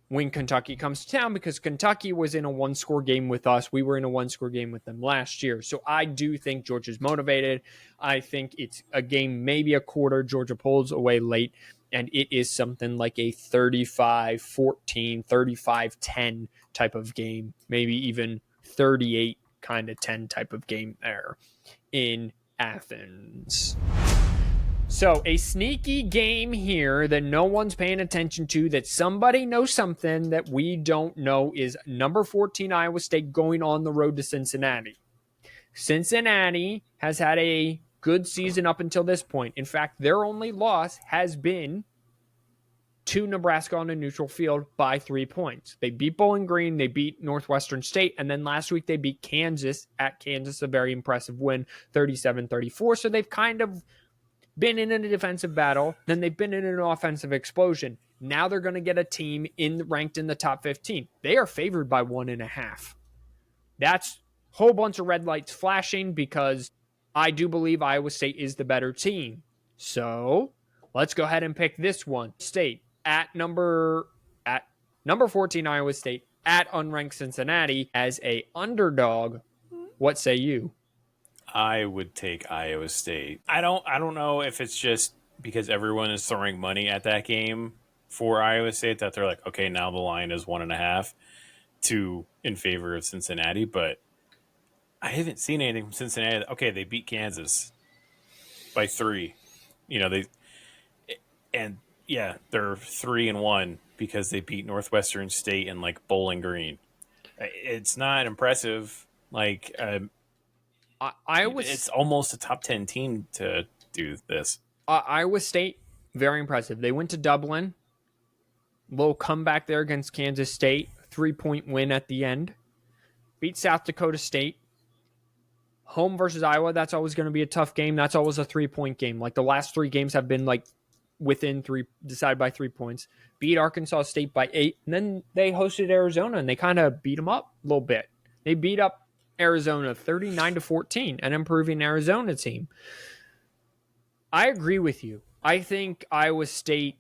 when Kentucky comes to town, because Kentucky was in a 1-score game with us. We were in a 1-score game with them last year. So I do think Georgia's motivated. I think it's a game, maybe a quarter. Georgia pulls away late, and it is something like a 35-14, 35-10 type of game, maybe even 38 kind of 10 type of game there in Athens. So a sneaky game here that no one's paying attention to, that somebody knows something that we don't know, is number 14 Iowa State going on the road to Cincinnati. Cincinnati has had a good season up until this point. In fact, their only loss has been to Nebraska on a neutral field by 3 points. They beat Bowling Green, they beat Northwestern State, and then last week they beat Kansas at Kansas, a very impressive win, 37-34. So they've kind of been in a defensive battle, then they've been in an offensive explosion. Now they're going to get a team ranked in the top 15. They are favored by 1.5. That's a whole bunch of red lights flashing, because I do believe Iowa State is the better team. So let's go ahead and pick this one. State at number 14 Iowa State at unranked Cincinnati as a underdog. What say you? I would take Iowa State. I don't know if it's just because everyone is throwing money at that game for Iowa State that they're like, okay, now the line is 1.5 in favor of Cincinnati, but I haven't seen anything from Cincinnati. Okay, they beat Kansas by 3. They're 3-1 because they beat Northwestern State and like Bowling Green. It's not impressive. It's almost a top 10 team to do this. Iowa State, very impressive. They went to Dublin, little comeback there against Kansas State, 3-point win at the end. Beat South Dakota State. Home versus Iowa, that's always going to be a tough game. That's always a 3-point game. Like the last 3 games have been like within 3, decided by 3 points. Beat Arkansas State by 8, and then they hosted Arizona and they kind of beat them up a little bit. They beat up Arizona 39-14, an improving Arizona team. I agree with you. I think Iowa State,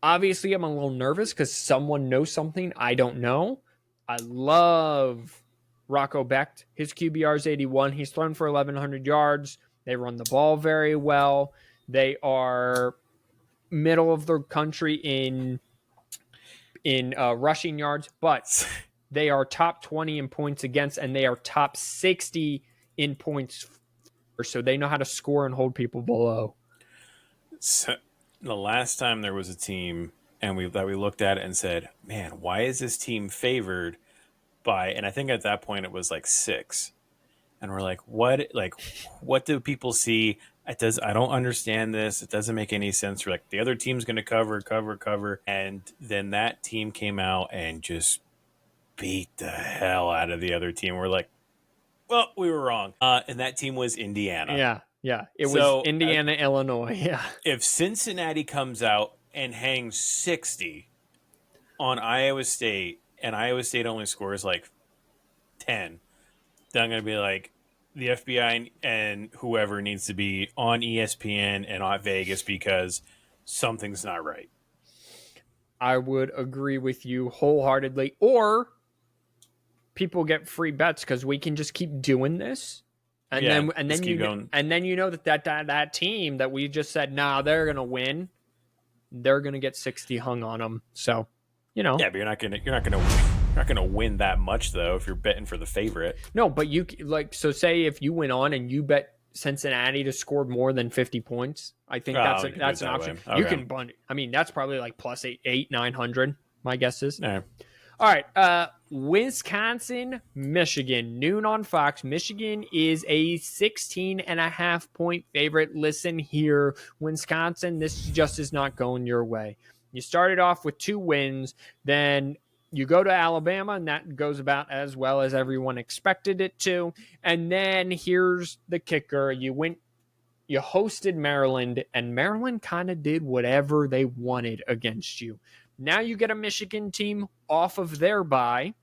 obviously I'm a little nervous because someone knows something I don't know. I love Rocco Becht. His QBR is 81. He's thrown for 1,100 yards. They run the ball very well. They are middle of the country in rushing yards, but they are top 20 in points against, and they are top 60 in points. So they know how to score and hold people below. So the last time there was a team and we looked at it and said, man, why is this team favored by, and I think at that point it was like 6. And we're like, what do people see? I don't understand this. It doesn't make any sense. We're like, the other team's going to cover. And then that team came out and just beat the hell out of the other team. We're like, well, we were wrong. And that team was Indiana. Yeah. It was Indiana, Illinois. Yeah. If Cincinnati comes out and hangs 60 on Iowa State, and Iowa State only scores like 10, then I'm going to be like, the FBI and whoever needs to be on ESPN and on Vegas because something's not right. I would agree with you wholeheartedly. Or people get free bets because we can just keep doing this. And then you know that team that we just said, nah, they're gonna win. They're gonna get 60 hung on them. So, you know. Yeah, but you're not gonna win that much though if you're betting for the favorite. No, but so say if you went on and you bet Cincinnati to score more than 50 points, I think that's an option. Okay. You can bund. I mean, that's probably like plus 900. My guess is. All right. Wisconsin, Michigan, noon on Fox. Michigan is a 16.5-point favorite. Listen here, Wisconsin, this just is not going your way. You started off with 2 wins, then you go to Alabama, and that goes about as well as everyone expected it to. And then here's the kicker. You hosted Maryland, and Maryland kind of did whatever they wanted against you. Now you get a Michigan team off of their bye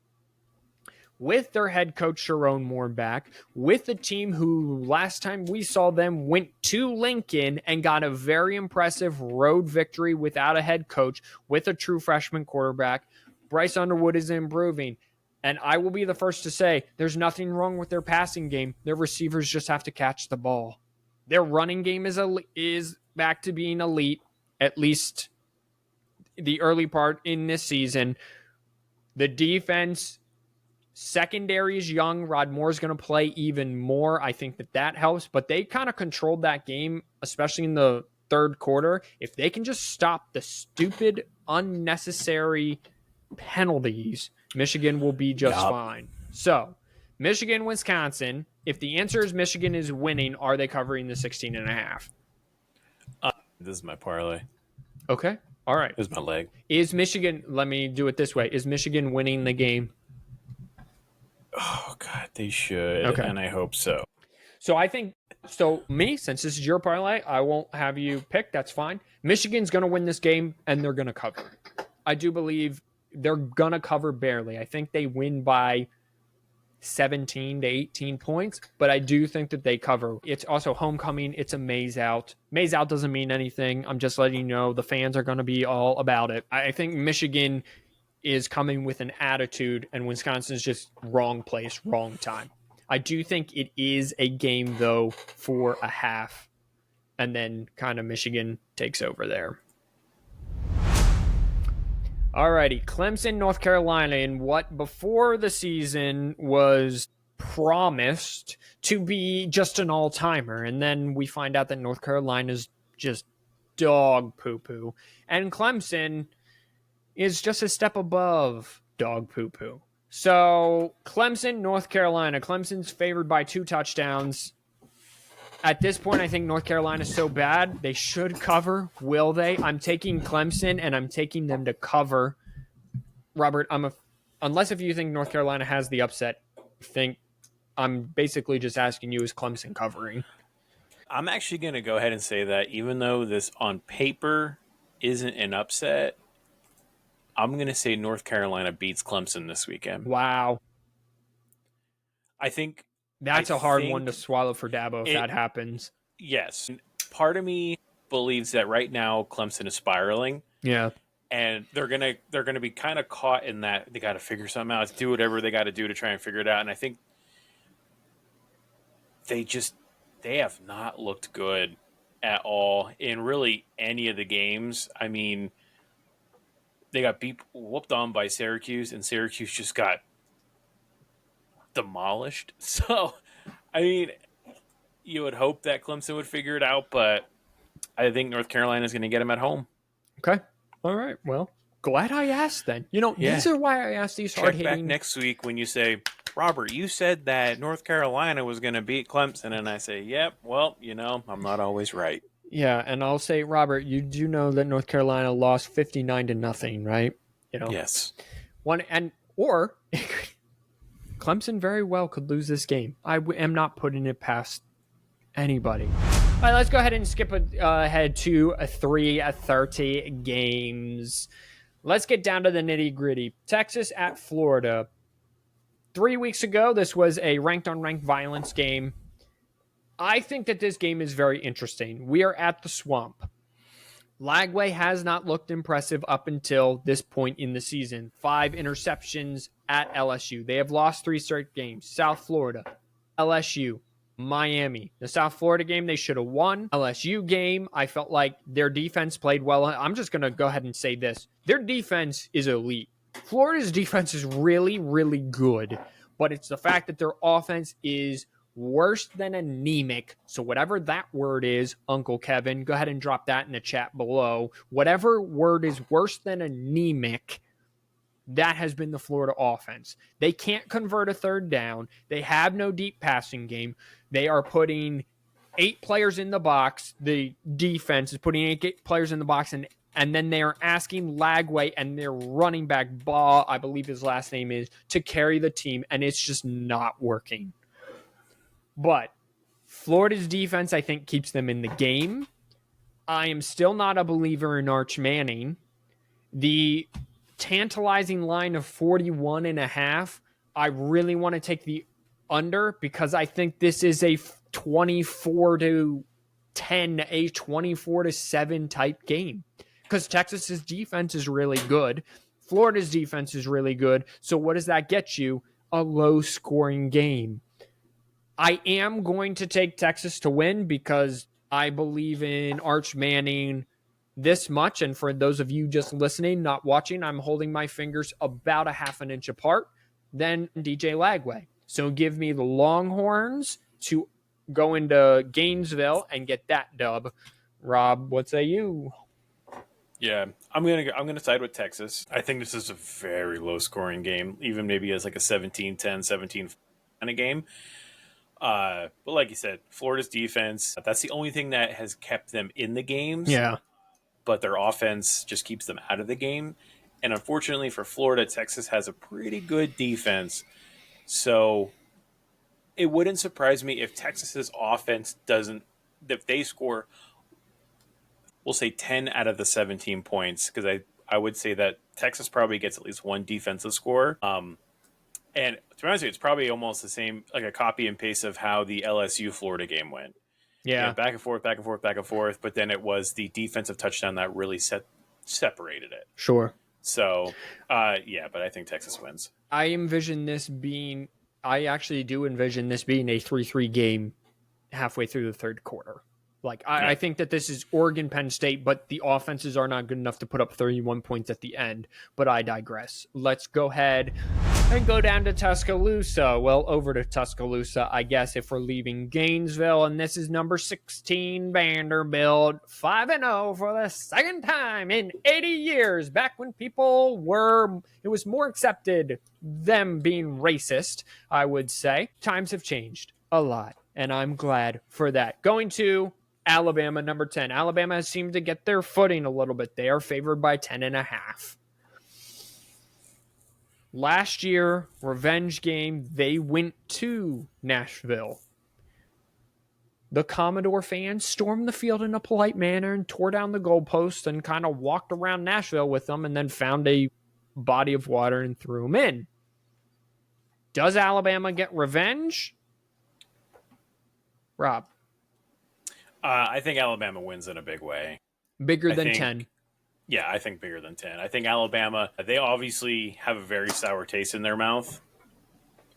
with their head coach Sharon Moore back, with a team who last time we saw them went to Lincoln and got a very impressive road victory without a head coach, with a true freshman quarterback. Bryce Underwood is improving. And I will be the first to say there's nothing wrong with their passing game. Their receivers just have to catch the ball. Their running game is back to being elite, at least the early part in this season. The defense, secondary is young. Rod Moore's going to play even more. I think that helps. But they kind of controlled that game, especially in the third quarter. If they can just stop the stupid, unnecessary penalties, Michigan will be just fine. So, Michigan, Wisconsin. If the answer is Michigan is winning, are they covering the 16.5? This is my parlay. Okay. All right. This is my leg. Is Michigan, let me do it this way. Is Michigan winning the game? Oh, God, they should. Okay. And I hope so. So I think, since this is your parlay, I won't have you pick. That's fine. Michigan's going to win this game, and they're going to cover. I do believe they're going to cover barely. I think they win by 17 to 18 points, but I do think that they cover. It's also homecoming. It's a maze out. Maze out doesn't mean anything. I'm just letting you know the fans are going to be all about it. I think Michigan is coming with an attitude, and Wisconsin's just wrong place, wrong time. I do think it is a game, though, for a half, and then kind of Michigan takes over there. Alrighty, Clemson, North Carolina, in what before the season was promised to be just an all-timer, and then we find out that North Carolina's just dog poo-poo, and Clemson is just a step above dog poo-poo. So, Clemson, North Carolina. Clemson's favored by 2 touchdowns. At this point, I think North Carolina's so bad, they should cover. Will they? I'm taking Clemson, and I'm taking them to cover. Robert, unless if you think North Carolina has the upset, I'm basically just asking you, is Clemson covering? I'm actually going to go ahead and say that even though this on paper isn't an upset, I'm going to say North Carolina beats Clemson this weekend. Wow. I think that's a hard one to swallow for Dabo if that happens. Yes. Part of me believes that right now Clemson is spiraling. Yeah. And they're gonna be kind of caught in that they got to figure something out, do whatever they got to do to try and figure it out. And I think they have not looked good at all in really any of the games. I mean, they got whooped on by Syracuse, and Syracuse just got demolished. So, I mean, you would hope that Clemson would figure it out, but I think North Carolina is going to get them at home. Okay. All right. Well, glad I asked then. These are why I asked these hard-hitting. Check back next week when you say, Robert, you said that North Carolina was going to beat Clemson, and I say, yep, well, I'm not always right. Yeah, and I'll say, Robert, you do know that North Carolina lost 59-0, right? Yes. Or Clemson very well could lose this game. I am not putting it past anybody. All right, let's go ahead and skip ahead to 3:30 games. Let's get down to the nitty-gritty. Texas at Florida. 3 weeks ago, this was a ranked on ranked violence game. I think that this game is very interesting. We are at the Swamp. Lagway has not looked impressive up until this point in the season. 5 interceptions at LSU. They have lost 3 straight games. South Florida, LSU, Miami. The South Florida game, they should have won. LSU game, I felt like their defense played well. I'm just going to go ahead and say this. Their defense is elite. Florida's defense is really, really good. But it's the fact that their offense is worse than anemic. So whatever that word is, Uncle Kevin, go ahead and drop that in the chat below. Whatever word is worse than anemic, that has been the Florida offense. They can't convert a third down. They have no deep passing game. They are putting 8 players in the box. The defense is putting 8 players in the box, and then they are asking Lagway and their running back, Baugh, I believe his last name is, to carry the team, and it's just not working. But Florida's defense, I think, keeps them in the game. I am still not a believer in Arch Manning. The tantalizing line of 41.5, I really want to take the under because I think this is a 24-10, a 24-7 type game. Because Texas's defense is really good. Florida's defense is really good. So what does that get you? A low-scoring game. I am going to take Texas to win because I believe in Arch Manning this much. And for those of you just listening, not watching, I'm holding my fingers about a half an inch apart than DJ Lagway. So give me the Longhorns to go into Gainesville and get that dub. Rob, what say you? Yeah, I'm gonna side with Texas. I think this is a very low scoring game, even maybe as like a 17-10, 17 kind of game. But like you said, Florida's defense, that's the only thing that has kept them in the games. Yeah. But their offense just keeps them out of the game. And unfortunately for Florida, Texas has a pretty good defense. So it wouldn't surprise me if Texas's offense if they score, we'll say 10 out of the 17 points, because I would say that Texas probably gets at least one defensive score. And to be honest with you, it's probably almost the same, like a copy and paste of how the LSU Florida game went. Yeah. Back and forth, back and forth, back and forth. But then it was the defensive touchdown that really separated it. Sure. So, yeah, but I think Texas wins. I actually do envision this being a 3-3 game halfway through the third quarter. I think that this is Oregon, Penn State, but the offenses are not good enough to put up 31 points at the end. But I digress. Let's go ahead and go down to Tuscaloosa. Well, over to Tuscaloosa, I guess, if we're leaving Gainesville. And this is number 16, Vanderbilt, 5-0 for the second time in 80 years. Back when it was more accepted them being racist, I would say. Times have changed a lot, and I'm glad for that. Going to Alabama, number 10. Alabama has seemed to get their footing a little bit. They are favored by 10.5. Last year, revenge game, they went to Nashville. The Commodore fans stormed the field in a polite manner and tore down the goalposts and kind of walked around Nashville with them and then found a body of water and threw them in. Does Alabama get revenge? Rob? I think Alabama wins in a big way. Bigger than 10. Yeah, I think bigger than 10. I think Alabama, they obviously have a very sour taste in their mouth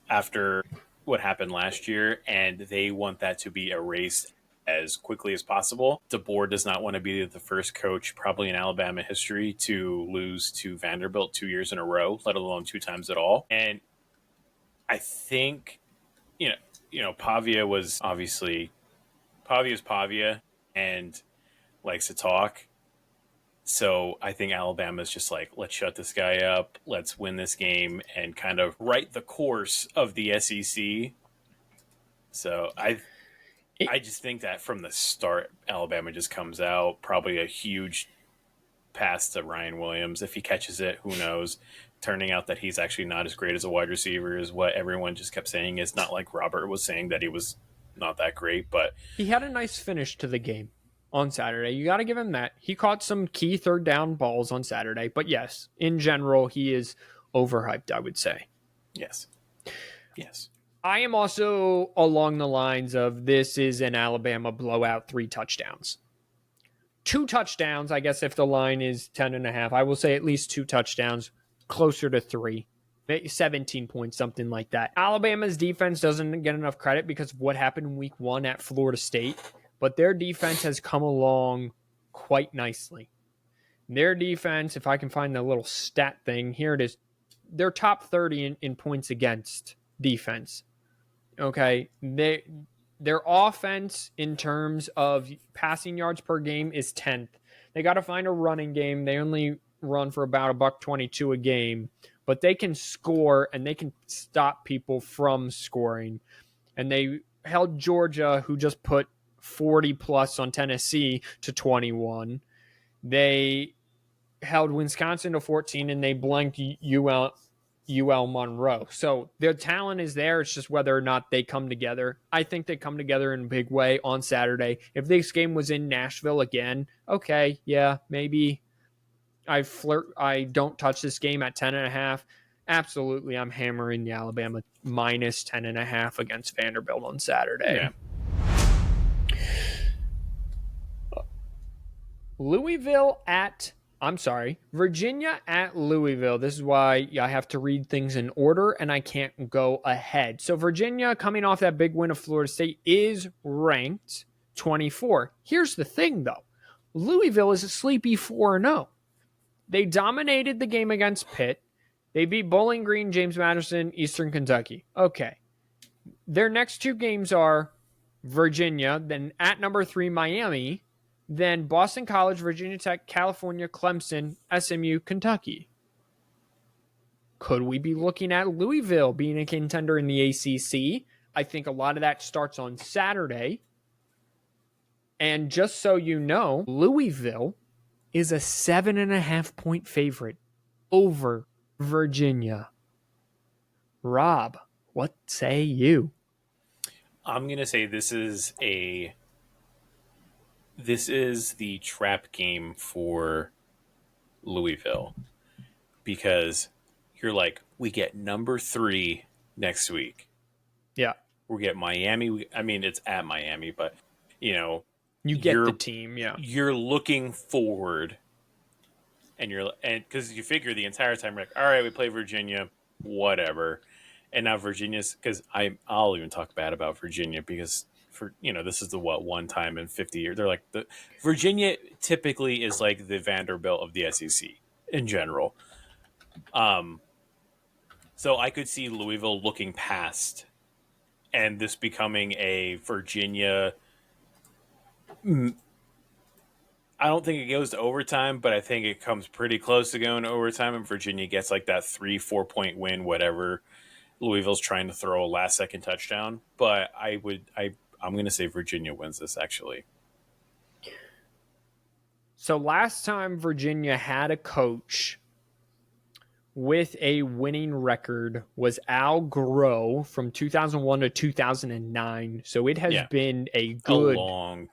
after what happened last year, and they want that to be erased as quickly as possible. DeBoer does not want to be the first coach, probably in Alabama history, to lose to Vanderbilt 2 years in a row, let alone 2 times at all. And I think, Pavia was obviously... Pavia's Pavia and likes to talk. So I think Alabama's just like, let's shut this guy up. Let's win this game and kind of write the course of the SEC. So I just think that from the start, Alabama just comes out. Probably a huge pass to Ryan Williams. If he catches it, who knows? Turning out that he's actually not as great as a wide receiver is what everyone just kept saying. It's not like Robert was saying that he was not that great, but he had a nice finish to the game on Saturday. You got to give him that. He caught some key third down balls on Saturday, but yes, in general, he is overhyped, I would say. Yes. Yes. I am also along the lines of this is an Alabama blowout, 3 touchdowns. 2 touchdowns, I guess if the line is 10.5, I will say at least 2 touchdowns, closer to 3. 17 points, something like that. Alabama's defense doesn't get enough credit because of what happened in week 1 at Florida State, but their defense has come along quite nicely. Their defense, if I can find the little stat thing, here it is. They're top 30 in points against defense. Okay, their offense in terms of passing yards per game is 10th. They got to find a running game. They only run for about $122 a game, but they can score and they can stop people from scoring. And they held Georgia, who just put 40 plus on Tennessee, to 21. They held Wisconsin to 14, and they blanked UL Monroe. So their talent is there. It's just whether or not they come together. I think they come together in a big way on Saturday. If this game was in Nashville again, okay, yeah, maybe I don't touch this game at 10.5. Absolutely, I'm hammering the Alabama minus 10.5 against Vanderbilt on Saturday. Yeah. Virginia at Louisville. This is why I have to read things in order and I can't go ahead. So Virginia, coming off that big win of Florida State, is ranked 24. Here's the thing, though. Louisville is a sleepy 4-0. They dominated the game against Pitt. They beat Bowling Green, James Madison, Eastern Kentucky. Okay. Their next 2 games are Virginia, then at number 3, Miami, then Boston College, Virginia Tech, California, Clemson, SMU, Kentucky. Could we be looking at Louisville being a contender in the ACC? I think a lot of that starts on Saturday. And just so you know, Louisville is a 7.5 point favorite over Virginia. Rob, what say you? I'm going to say this is the trap game for Louisville, because you're like, we get number 3 next week. Yeah. We get Miami. I mean, it's at Miami, but you get the team. Yeah. You're looking forward, and because you figure the entire time, you're like, all right, we play Virginia, whatever. And now Virginia's, because I'll even talk bad about Virginia because this is the one time in 50 years. They're like Virginia typically is like the Vanderbilt of the SEC in general. So I could see Louisville looking past and this becoming a Virginia. I don't think it goes to overtime, but I think it comes pretty close to going to overtime, and Virginia gets like that 3-4 point win, whatever. Louisville's trying to throw a last second touchdown, but I'm going to say Virginia wins this, actually. So last time Virginia had a coach with a winning record was Al Groh from 2001 to 2009. So it has been a long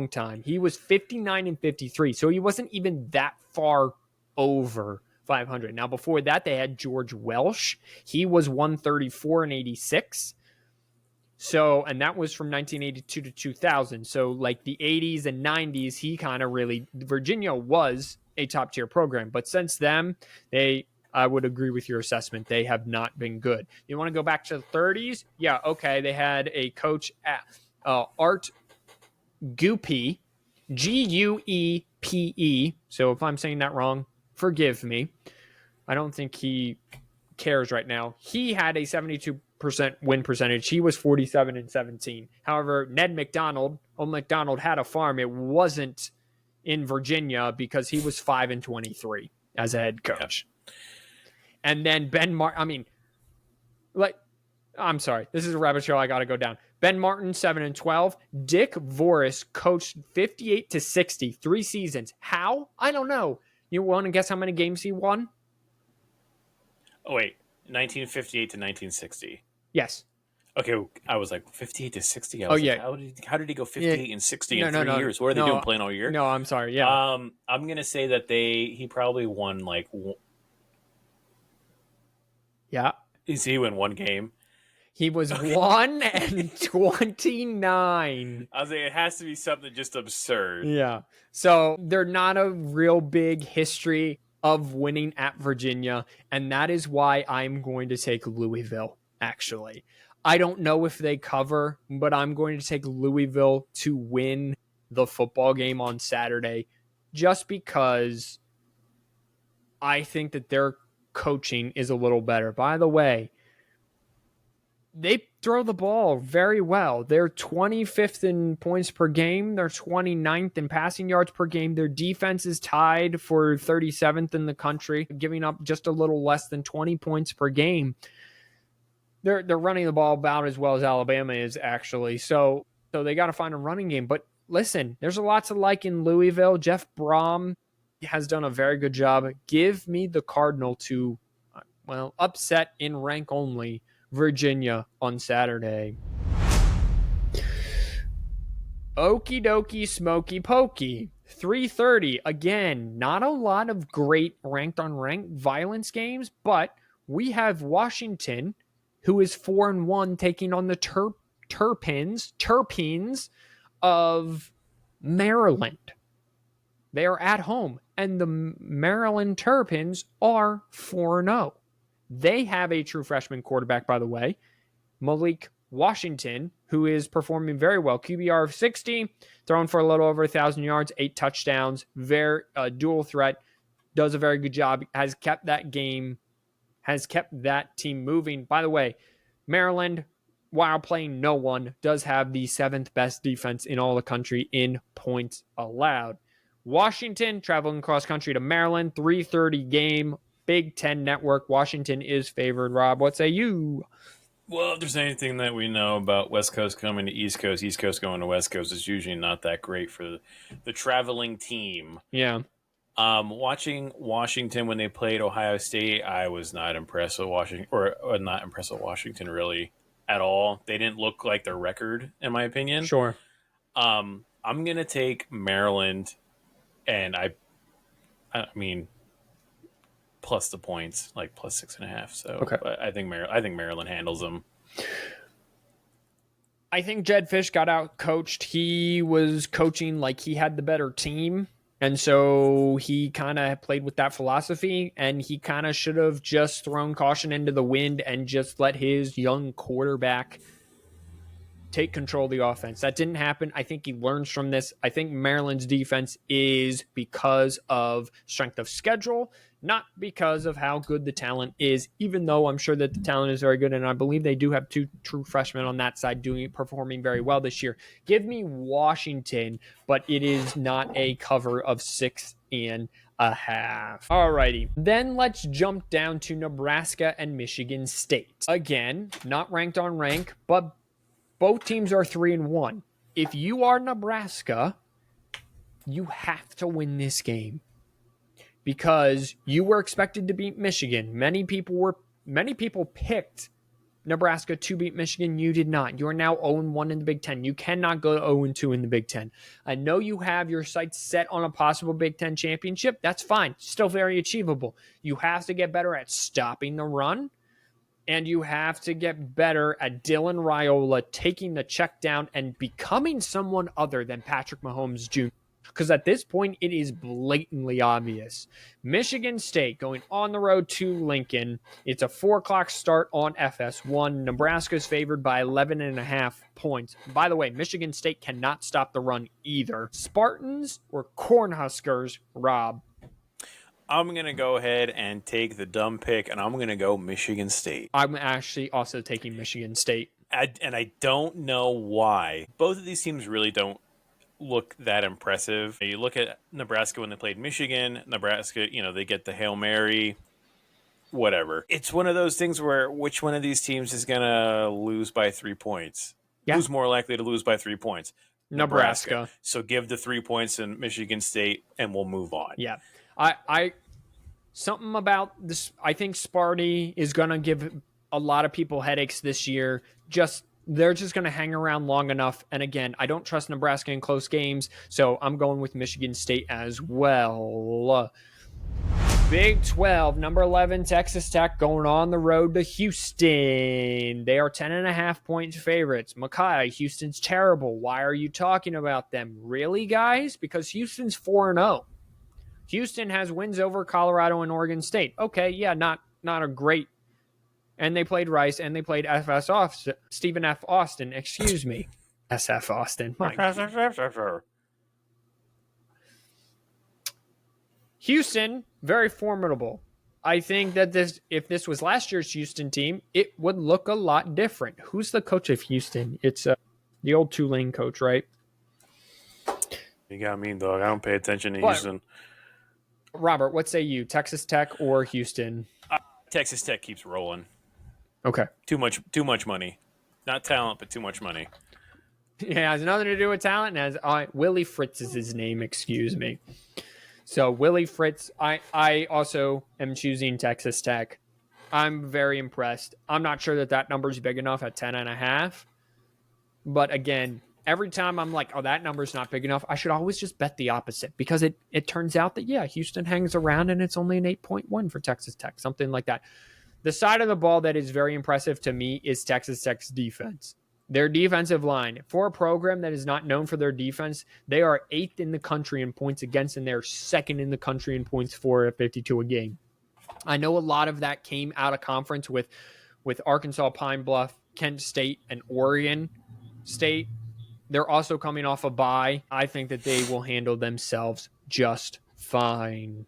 time. He was 59-53. So he wasn't even that far over 500. Now, before that, they had George Welsh. He was 134-86. So, and that was from 1982 to 2000. So like the 80s and 90s, Virginia was a top tier program. But since then, I would agree with your assessment. They have not been good. You want to go back to the 30s? Yeah. Okay. They had a coach at Art Guepe, Guepe. So if I'm saying that wrong, forgive me. I don't think he cares right now. He had a 72% win percentage. He was 47-17. However, Ned McDonald, old McDonald, had a farm. It wasn't in Virginia because he was 5-23 as a head coach. Yeah. And then I'm sorry. This is a rabbit trail I got to go down. Ben Martin, 7-12. Dick Voris coached 58-60, 3 seasons. How? I don't know. You want to guess how many games he won? Oh, wait. 1958 to 1960. Yes. Okay, I was like 58-60. How did he go 58 and 60 in 3 years? What are they doing, playing all year? No, I'm sorry. Yeah. I'm gonna say that he probably won like. Yeah. He win one game. He was 1-29. I was like, it has to be something just absurd. Yeah. So they're not a real big history of winning at Virginia, and that is why I'm going to take Louisville, actually. I don't know if they cover, but I'm going to take Louisville to win the football game on Saturday just because I think that their coaching is a little better. By the way, they throw the ball very well. They're 25th in points per game. They're 29th in passing yards per game. Their defense is tied for 37th in the country, giving up just a little less than 20 points per game. They're running the ball about as well as Alabama is, actually. So they got to find a running game. But listen, there's a lot to like in Louisville. Jeff Brom has done a very good job. Give me the Cardinal to, upset in rank only Virginia on Saturday. Okie dokie smoky pokey. 3:30. Again, not a lot of great ranked on ranked violence games, but we have Washington, who is 4-1, taking on the Terpenes of Maryland. They are at home, and the Maryland Terrapins are 4-0. They have a true freshman quarterback, by the way, Malik Washington, who is performing very well. QBR of 60, thrown for a little over 1,000 yards, 8 touchdowns, very dual threat, does a very good job, has kept that team moving. By the way, Maryland, while playing no one, does have the 7th best defense in all the country in points allowed. Washington traveling cross country to Maryland, 3:30 game, Big Ten Network. Washington is favored. Rob, what say you? Well, if there's anything that we know about West Coast coming to East Coast going to West Coast, it's usually not that great for the traveling team. Yeah. Watching Washington when they played Ohio State, I was not impressed with Washington, or not impressed with Washington really at all. They didn't look like their record, in my opinion. Sure. I'm gonna take Maryland, and I mean, plus the points, like plus 6.5. So okay. I think Maryland handles them. I think Jed Fish got out coached. He was coaching like he had the better team. And so he kind of played with that philosophy, and he kind of should have just thrown caution into the wind and just let his young quarterback take control of the offense. That didn't happen. I think he learns from this. I think Maryland's defense is because of strength of schedule, not because of how good the talent is, even though I'm sure that the talent is very good, and I believe they do have 2 true freshmen on that side performing very well this year. Give me Washington, but it is not a cover of 6.5. Alrighty, then let's jump down to Nebraska and Michigan State. Again, not ranked on rank, but both teams are 3-1. If you are Nebraska, you have to win this game because you were expected to beat Michigan. Many people picked Nebraska to beat Michigan. You did not. You are now 0-1 in the Big Ten. You cannot go 0-2 in the Big Ten. I know you have your sights set on a possible Big Ten championship. That's fine. Still very achievable. You have to get better at stopping the run. And you have to get better at Dylan Raiola taking the check down and becoming someone other than Patrick Mahomes Jr. Because at this point, it is blatantly obvious. Michigan State going on the road to Lincoln. It's a 4 o'clock start on FS1. Nebraska's favored by 11.5 points. By the way, Michigan State cannot stop the run either. Spartans or Cornhuskers, Rob? I'm going to go ahead and take the dumb pick, and I'm going to go Michigan State. I'm actually also taking Michigan State. And I don't know why. Both of these teams really don't look that impressive. You look at Nebraska when they played Michigan. Nebraska, they get the Hail Mary, whatever. It's one of those things where which one of these teams is going to lose by 3 points? Yeah. Who's more likely to lose by 3 points? Nebraska. So give the 3 points in Michigan State, and we'll move on. Yeah. I something about this. I think Sparty is going to give a lot of people headaches this year. They're just going to hang around long enough. And again, I don't trust Nebraska in close games, so I'm going with Michigan State as well. Big 12, number 11, Texas Tech going on the road to Houston. They are 10.5-point favorites. Makai, Houston's terrible. Why are you talking about them? Really, guys? Because Houston's 4-0. Houston has wins over Colorado and Oregon State. Okay, yeah, not a great. And they played Rice, and they played Stephen F. Austin. Excuse me. SF Austin. Houston, very formidable. I think that if this was last year's Houston team, it would look a lot different. Who's the coach of Houston? It's the old Tulane coach, right? You got me, dog. I don't pay attention to Houston. Robert, what say you? Texas Tech or Houston? Texas Tech keeps rolling. Okay. Too much money. Not talent, but too much money. Yeah, it has nothing to do with talent. And Willie Fritz is his name, excuse me. So Willie Fritz, I also am choosing Texas Tech. I'm very impressed. I'm not sure that number's big enough at 10.5. But again, every time I'm like, oh, that number's not big enough, I should always just bet the opposite. Because it turns out that, yeah, Houston hangs around and it's only an 8.1 for Texas Tech, something like that. The side of the ball that is very impressive to me is Texas Tech's defense. Their defensive line, for a program that is not known for their defense, they are 8th in the country in points against, and they're 2nd in the country in points for at 52 a game. I know a lot of that came out of conference with Arkansas, Pine Bluff, Kent State, and Oregon State. They're also coming off a bye. I think that they will handle themselves just fine.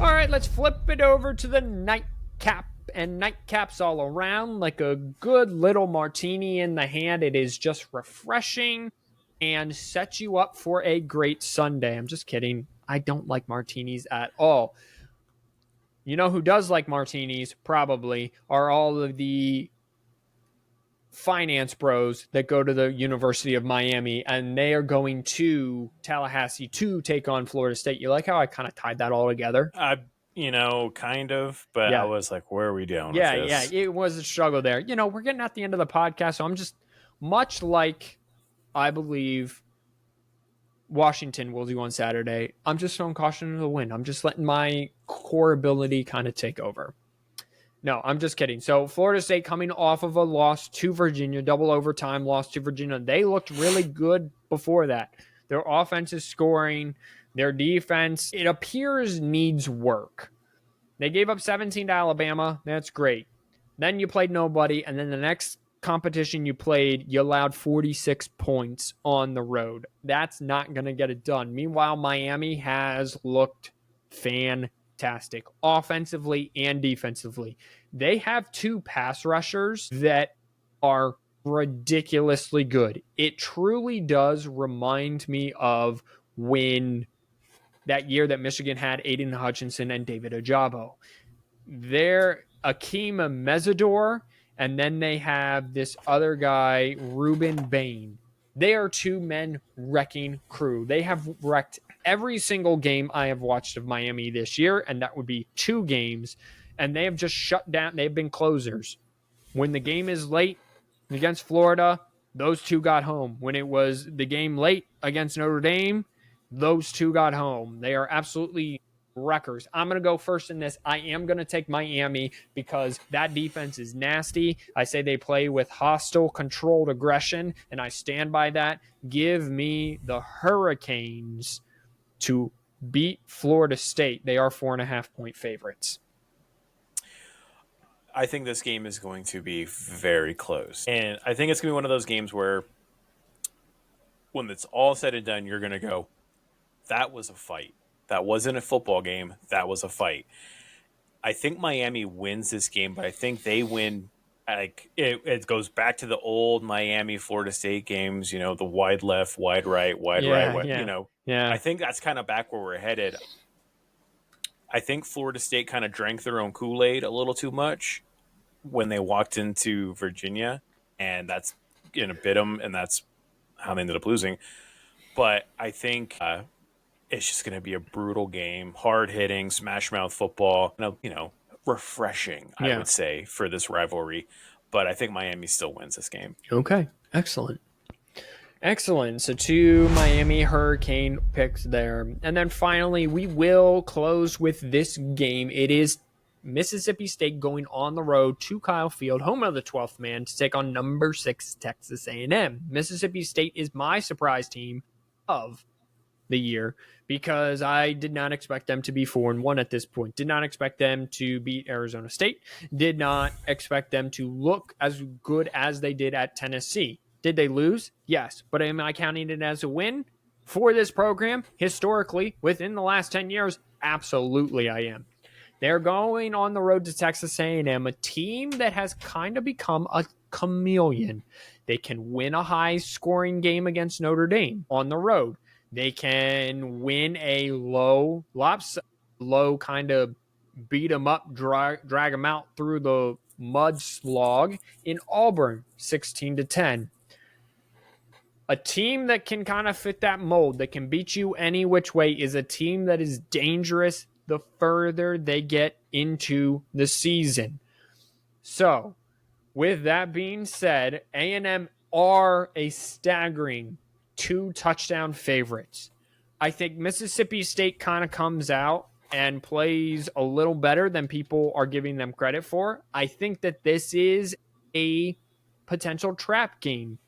All right, let's flip it over to the nightcap. And nightcaps all around, like a good little martini in the hand. It is just refreshing and sets you up for a great Sunday. I'm just kidding. I don't like martinis at all. You know who does like martinis, probably, are all of the finance bros that go to the University of Miami, and they are going to Tallahassee to take on Florida State. You like how I kind of tied that all together? Kind of, but yeah. I was like, where are we down with this? Yeah, it was a struggle there. We're getting at the end of the podcast, so I'm just, much like I believe Washington will do on Saturday, I'm just throwing caution to the wind. I'm just letting my core ability kind of take over. No, I'm just kidding. So Florida State coming off of a loss to Virginia, double overtime loss to Virginia. They looked really good before that. Their offense is scoring. Their defense, it appears, needs work. They gave up 17 to Alabama. That's great. Then you played nobody, and then the next competition you played, you allowed 46 points on the road. That's not going to get it done. Meanwhile, Miami has looked fantastic, offensively and defensively. They have 2 pass rushers that are ridiculously good. It truly does remind me of when that year that Michigan had Aiden Hutchinson and David Ojabo. They're Akeem Mesidor, and then they have this other guy, Ruben Bain. They are 2 men wrecking crew. They have wrecked every single game I have watched of Miami this year, and that would be 2 games, and they have just shut down. They've been closers. When the game is late against Florida, those 2 got home. When it was the game late against Notre Dame, those 2 got home. They are absolutely wreckers. I'm going to go first in this. I am going to take Miami because that defense is nasty. I say they play with hostile, controlled aggression, and I stand by that. Give me the Hurricanes to beat Florida State. They are 4.5-point favorites. I think this game is going to be very close. And I think it's going to be one of those games where when it's all said and done, you're going to go, that was a fight. That wasn't a football game. That was a fight. I think Miami wins this game, but I think they win. Like it goes back to the old Miami Florida State games, the wide left, wide right, wide right. Yeah. I think that's kind of back where we're headed. I think Florida State kind of drank their own Kool-Aid a little too much when they walked into Virginia, and that's going to bit them, and that's how they ended up losing. But I think it's just going to be a brutal game, hard-hitting, smash-mouth football, refreshing, I would say, for this rivalry. But I think Miami still wins this game. Okay, excellent. Excellent. So 2 Miami Hurricane picks there. And then finally, we will close with this game. It is Mississippi State going on the road to Kyle Field, home of the 12th man, to take on number 6 Texas A&M. Mississippi State is my surprise team of the year because I did not expect them to be 4-1 at this point. Did not expect them to beat Arizona State. Did not expect them to look as good as they did at Tennessee. Did they lose? Yes. But am I counting it as a win for this program? Historically, within the last 10 years, absolutely I am. They're going on the road to Texas A&M, a team that has kind of become a chameleon. They can win a high-scoring game against Notre Dame on the road. They can win a low kind of beat them up, drag them out through the mud slog in Auburn, 16-10. A team that can kind of fit that mold, that can beat you any which way, is a team that is dangerous the further they get into the season. So, with that being said, A&M are a staggering 2-touchdown favorites. I think Mississippi State kind of comes out and plays a little better than people are giving them credit for. I think that this is a potential trap game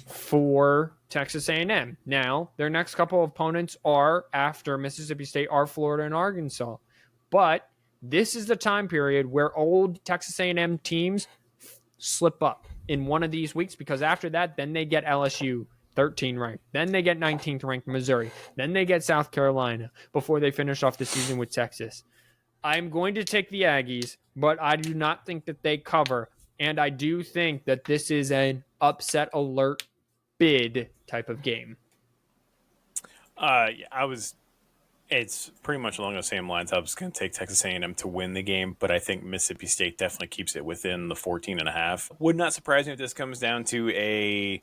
for Texas A&M. Now, their next couple of opponents are, after Mississippi State, are Florida and Arkansas. But this is the time period where old Texas A&M teams slip up in one of these weeks, because after that, then they get LSU 13 ranked. Then they get 19th ranked Missouri. Then they get South Carolina before they finish off the season with Texas. I'm going to take the Aggies, but I do not think that they cover. And I do think that this is an upset alert bid type of game. It's pretty much along the same lines. I was going to take Texas A&M to win the game, but I think Mississippi State definitely keeps it within the 14.5. Would not surprise me if this comes down to an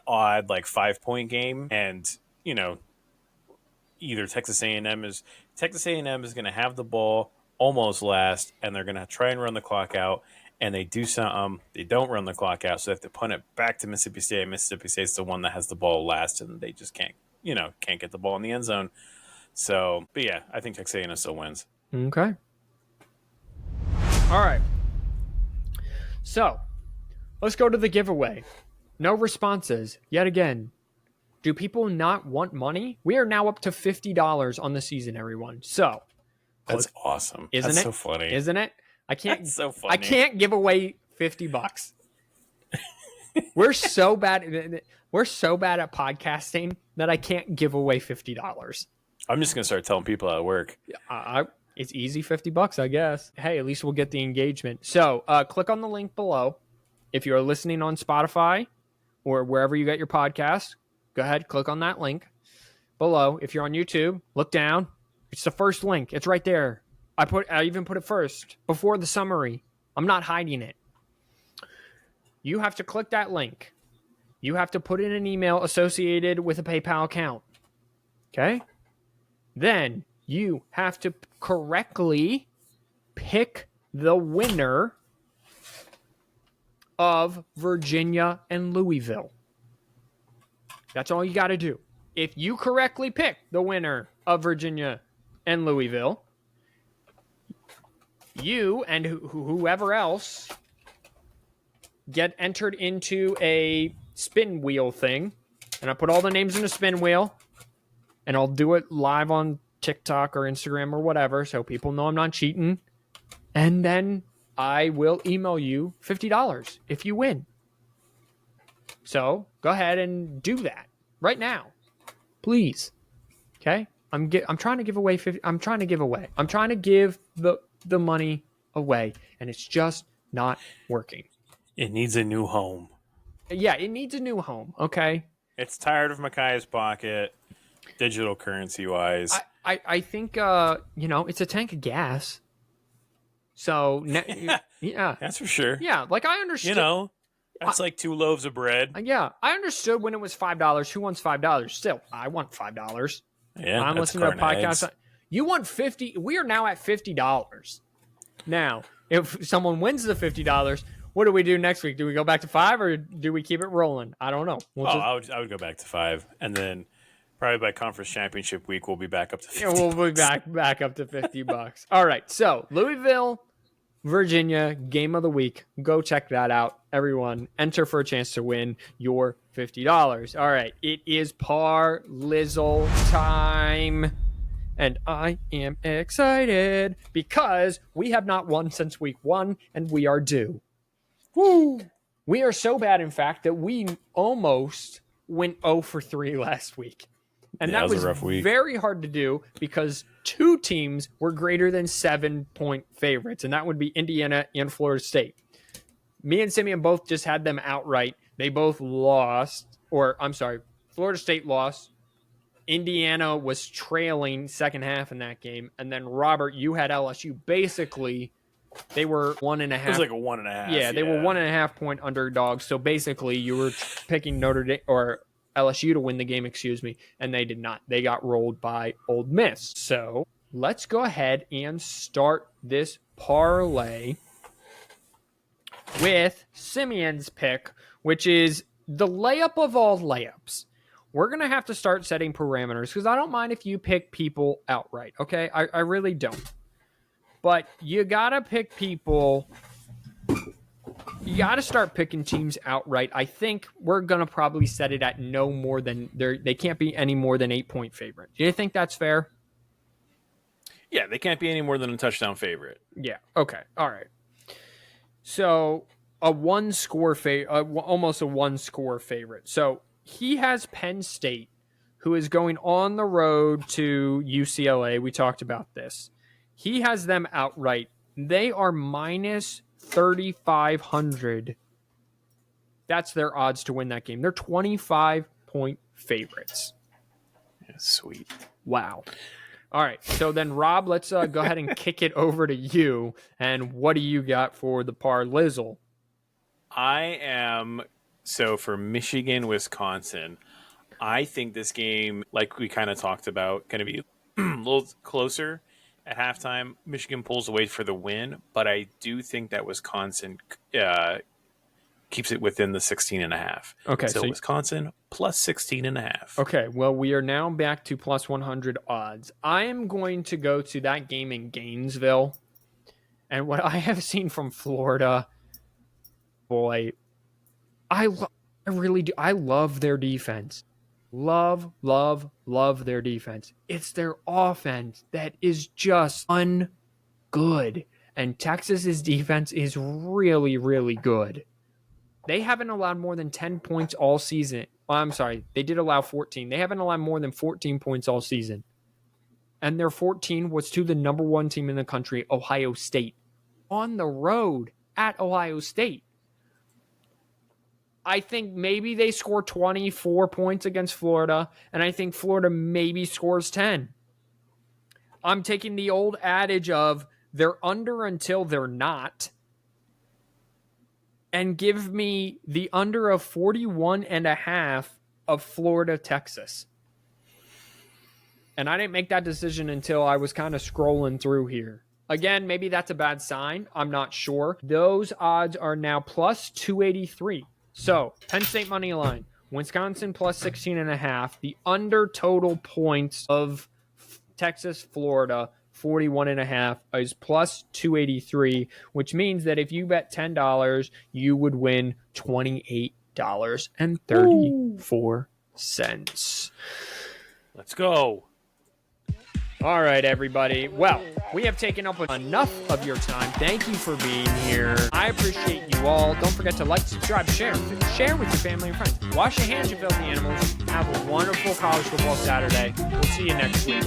odd 5-point game, and either Texas A&M is going to have the ball almost last, and they're going to try and run the clock out, and they do something. They don't run the clock out, so they have to punt it back to Mississippi State. Mississippi State's the one that has the ball last, and they just can't get the ball in the end zone. So, but yeah, I think Texas A&M still wins. Okay. All right. So, let's go to the giveaway. No responses yet again. Do people not want money? We are now up to $50 on the season, everyone. So, that's awesome. Isn't that's it? So funny. Isn't it? That's so funny. I can't give away $50. We're so bad. We're so bad at podcasting that I can't give away $50. I'm just gonna start telling people at work. It's easy, $50, I guess. Hey, at least we'll get the engagement. So, click on the link below. If you're listening on Spotify or wherever you get your podcast, go ahead, click on that link below. If you're on YouTube, look down. It's the first link. It's right there. I even put it first before the summary. I'm not hiding it. You have to click that link. You have to put in an email associated with a PayPal account. Okay? Then you have to correctly pick the winner of Virginia and Louisville. That's all you got to do. If you correctly pick the winner of Virginia and Louisville, you and whoever else get entered into a spin wheel thing. And I put all the names in a spin wheel. And I'll do it live on TikTok or Instagram or whatever, so people know I'm not cheating. And then I will email you $50 if you win. So go ahead and do that right now, please. Okay, I'm trying to give away I'm trying to give the money away, and it's just not working. It needs a new home. Yeah, it needs a new home. Okay, it's tired of Makai's pocket. Digital currency wise, I think it's a tank of gas. So yeah, that's for sure. Yeah, I understood. That's like 2 loaves of bread. Yeah, I understood when it was $5. Who wants $5? Still, I want $5. Yeah, I'm listening to a podcast. You want $50? We are now at $50. Now, if someone wins the $50, What do we do next week? Do we go back to 5 or do we keep it rolling? I don't know. I would go back to 5, and then probably by conference championship week we'll be back up to 50. Yeah, we'll be back up to $50. All right, so Louisville, Virginia, game of the week. Go check that out, everyone. Enter for a chance to win your $50. All right, it is Parlay time. And I am excited because we have not won since week 1, and we are due. Woo! We are so bad, in fact, that we almost went 0 for 3 last week. And that was a rough week. Very hard to do because 2 teams were greater than 7-point favorites, and that would be Indiana and Florida State. Me and Simeon both just had them outright. They both lost, Florida State lost. Indiana was trailing second half in that game. And then, Robert, you had LSU. Basically, they were 1.5. It was like a 1.5. Yeah, they were 1.5 point underdogs. So basically, you were picking Notre Dame or LSU to win the game, and they did not. They got rolled by Ole Miss. So let's go ahead and start this parlay with Simeon's pick, which is the layup of all layups. We're going to have to start setting parameters because I don't mind if you pick people outright, okay? I really don't. But you got to pick people. You got to start picking teams outright. I think we're going to probably set it at no more than they can't be any more than 8-point favorite. Do you think that's fair? Yeah, they can't be any more than a touchdown favorite. Yeah. Okay. All right. So almost a 1-score favorite. So he has Penn State, who is going on the road to UCLA. We talked about this. He has them outright. They are minus 3,500. That's their odds to win that game. They're 25-point favorites. Yeah, sweet. Wow. All right. So then, Rob, let's go ahead and kick it over to you. And what do you got for the Parlay? So for Michigan, Wisconsin, I think this game, like we kind of talked about, going to be a little closer at halftime. Michigan pulls away for the win, but I do think that Wisconsin keeps it within the 16.5. Okay. So Wisconsin plus 16.5. Okay. Well, we are now back to plus 100 odds. I am going to go to that game in Gainesville. And what I have seen from Florida, boy, I really do. I love their defense. Love their defense. It's their offense that is just good. And Texas's defense is really, really good. They haven't allowed more than 10 points all season. Oh, I'm sorry. They did allow 14. They haven't allowed more than 14 points all season. And their 14 was to the number 1 team in the country, Ohio State. On the road at Ohio State. I think maybe they score 24 points against Florida, and I think Florida maybe scores 10. I'm taking the old adage of they're under until they're not, and give me the under of 41.5 of Florida, Texas. And I didn't make that decision until I was kind of scrolling through here. Again, maybe that's a bad sign. I'm not sure. Those odds are now plus 283. So, Penn State money line, Wisconsin plus 16.5. The under total points of Texas, Florida, 41.5 is plus 283, which means that if you bet $10, you would win $28.34. Let's go. All right, everybody. Well, we have taken up enough of your time. Thank you for being here. I appreciate you all. Don't forget to like, subscribe, share. Share with your family and friends. Wash your hands, you filthy animals. Have a wonderful college football Saturday. We'll see you next week.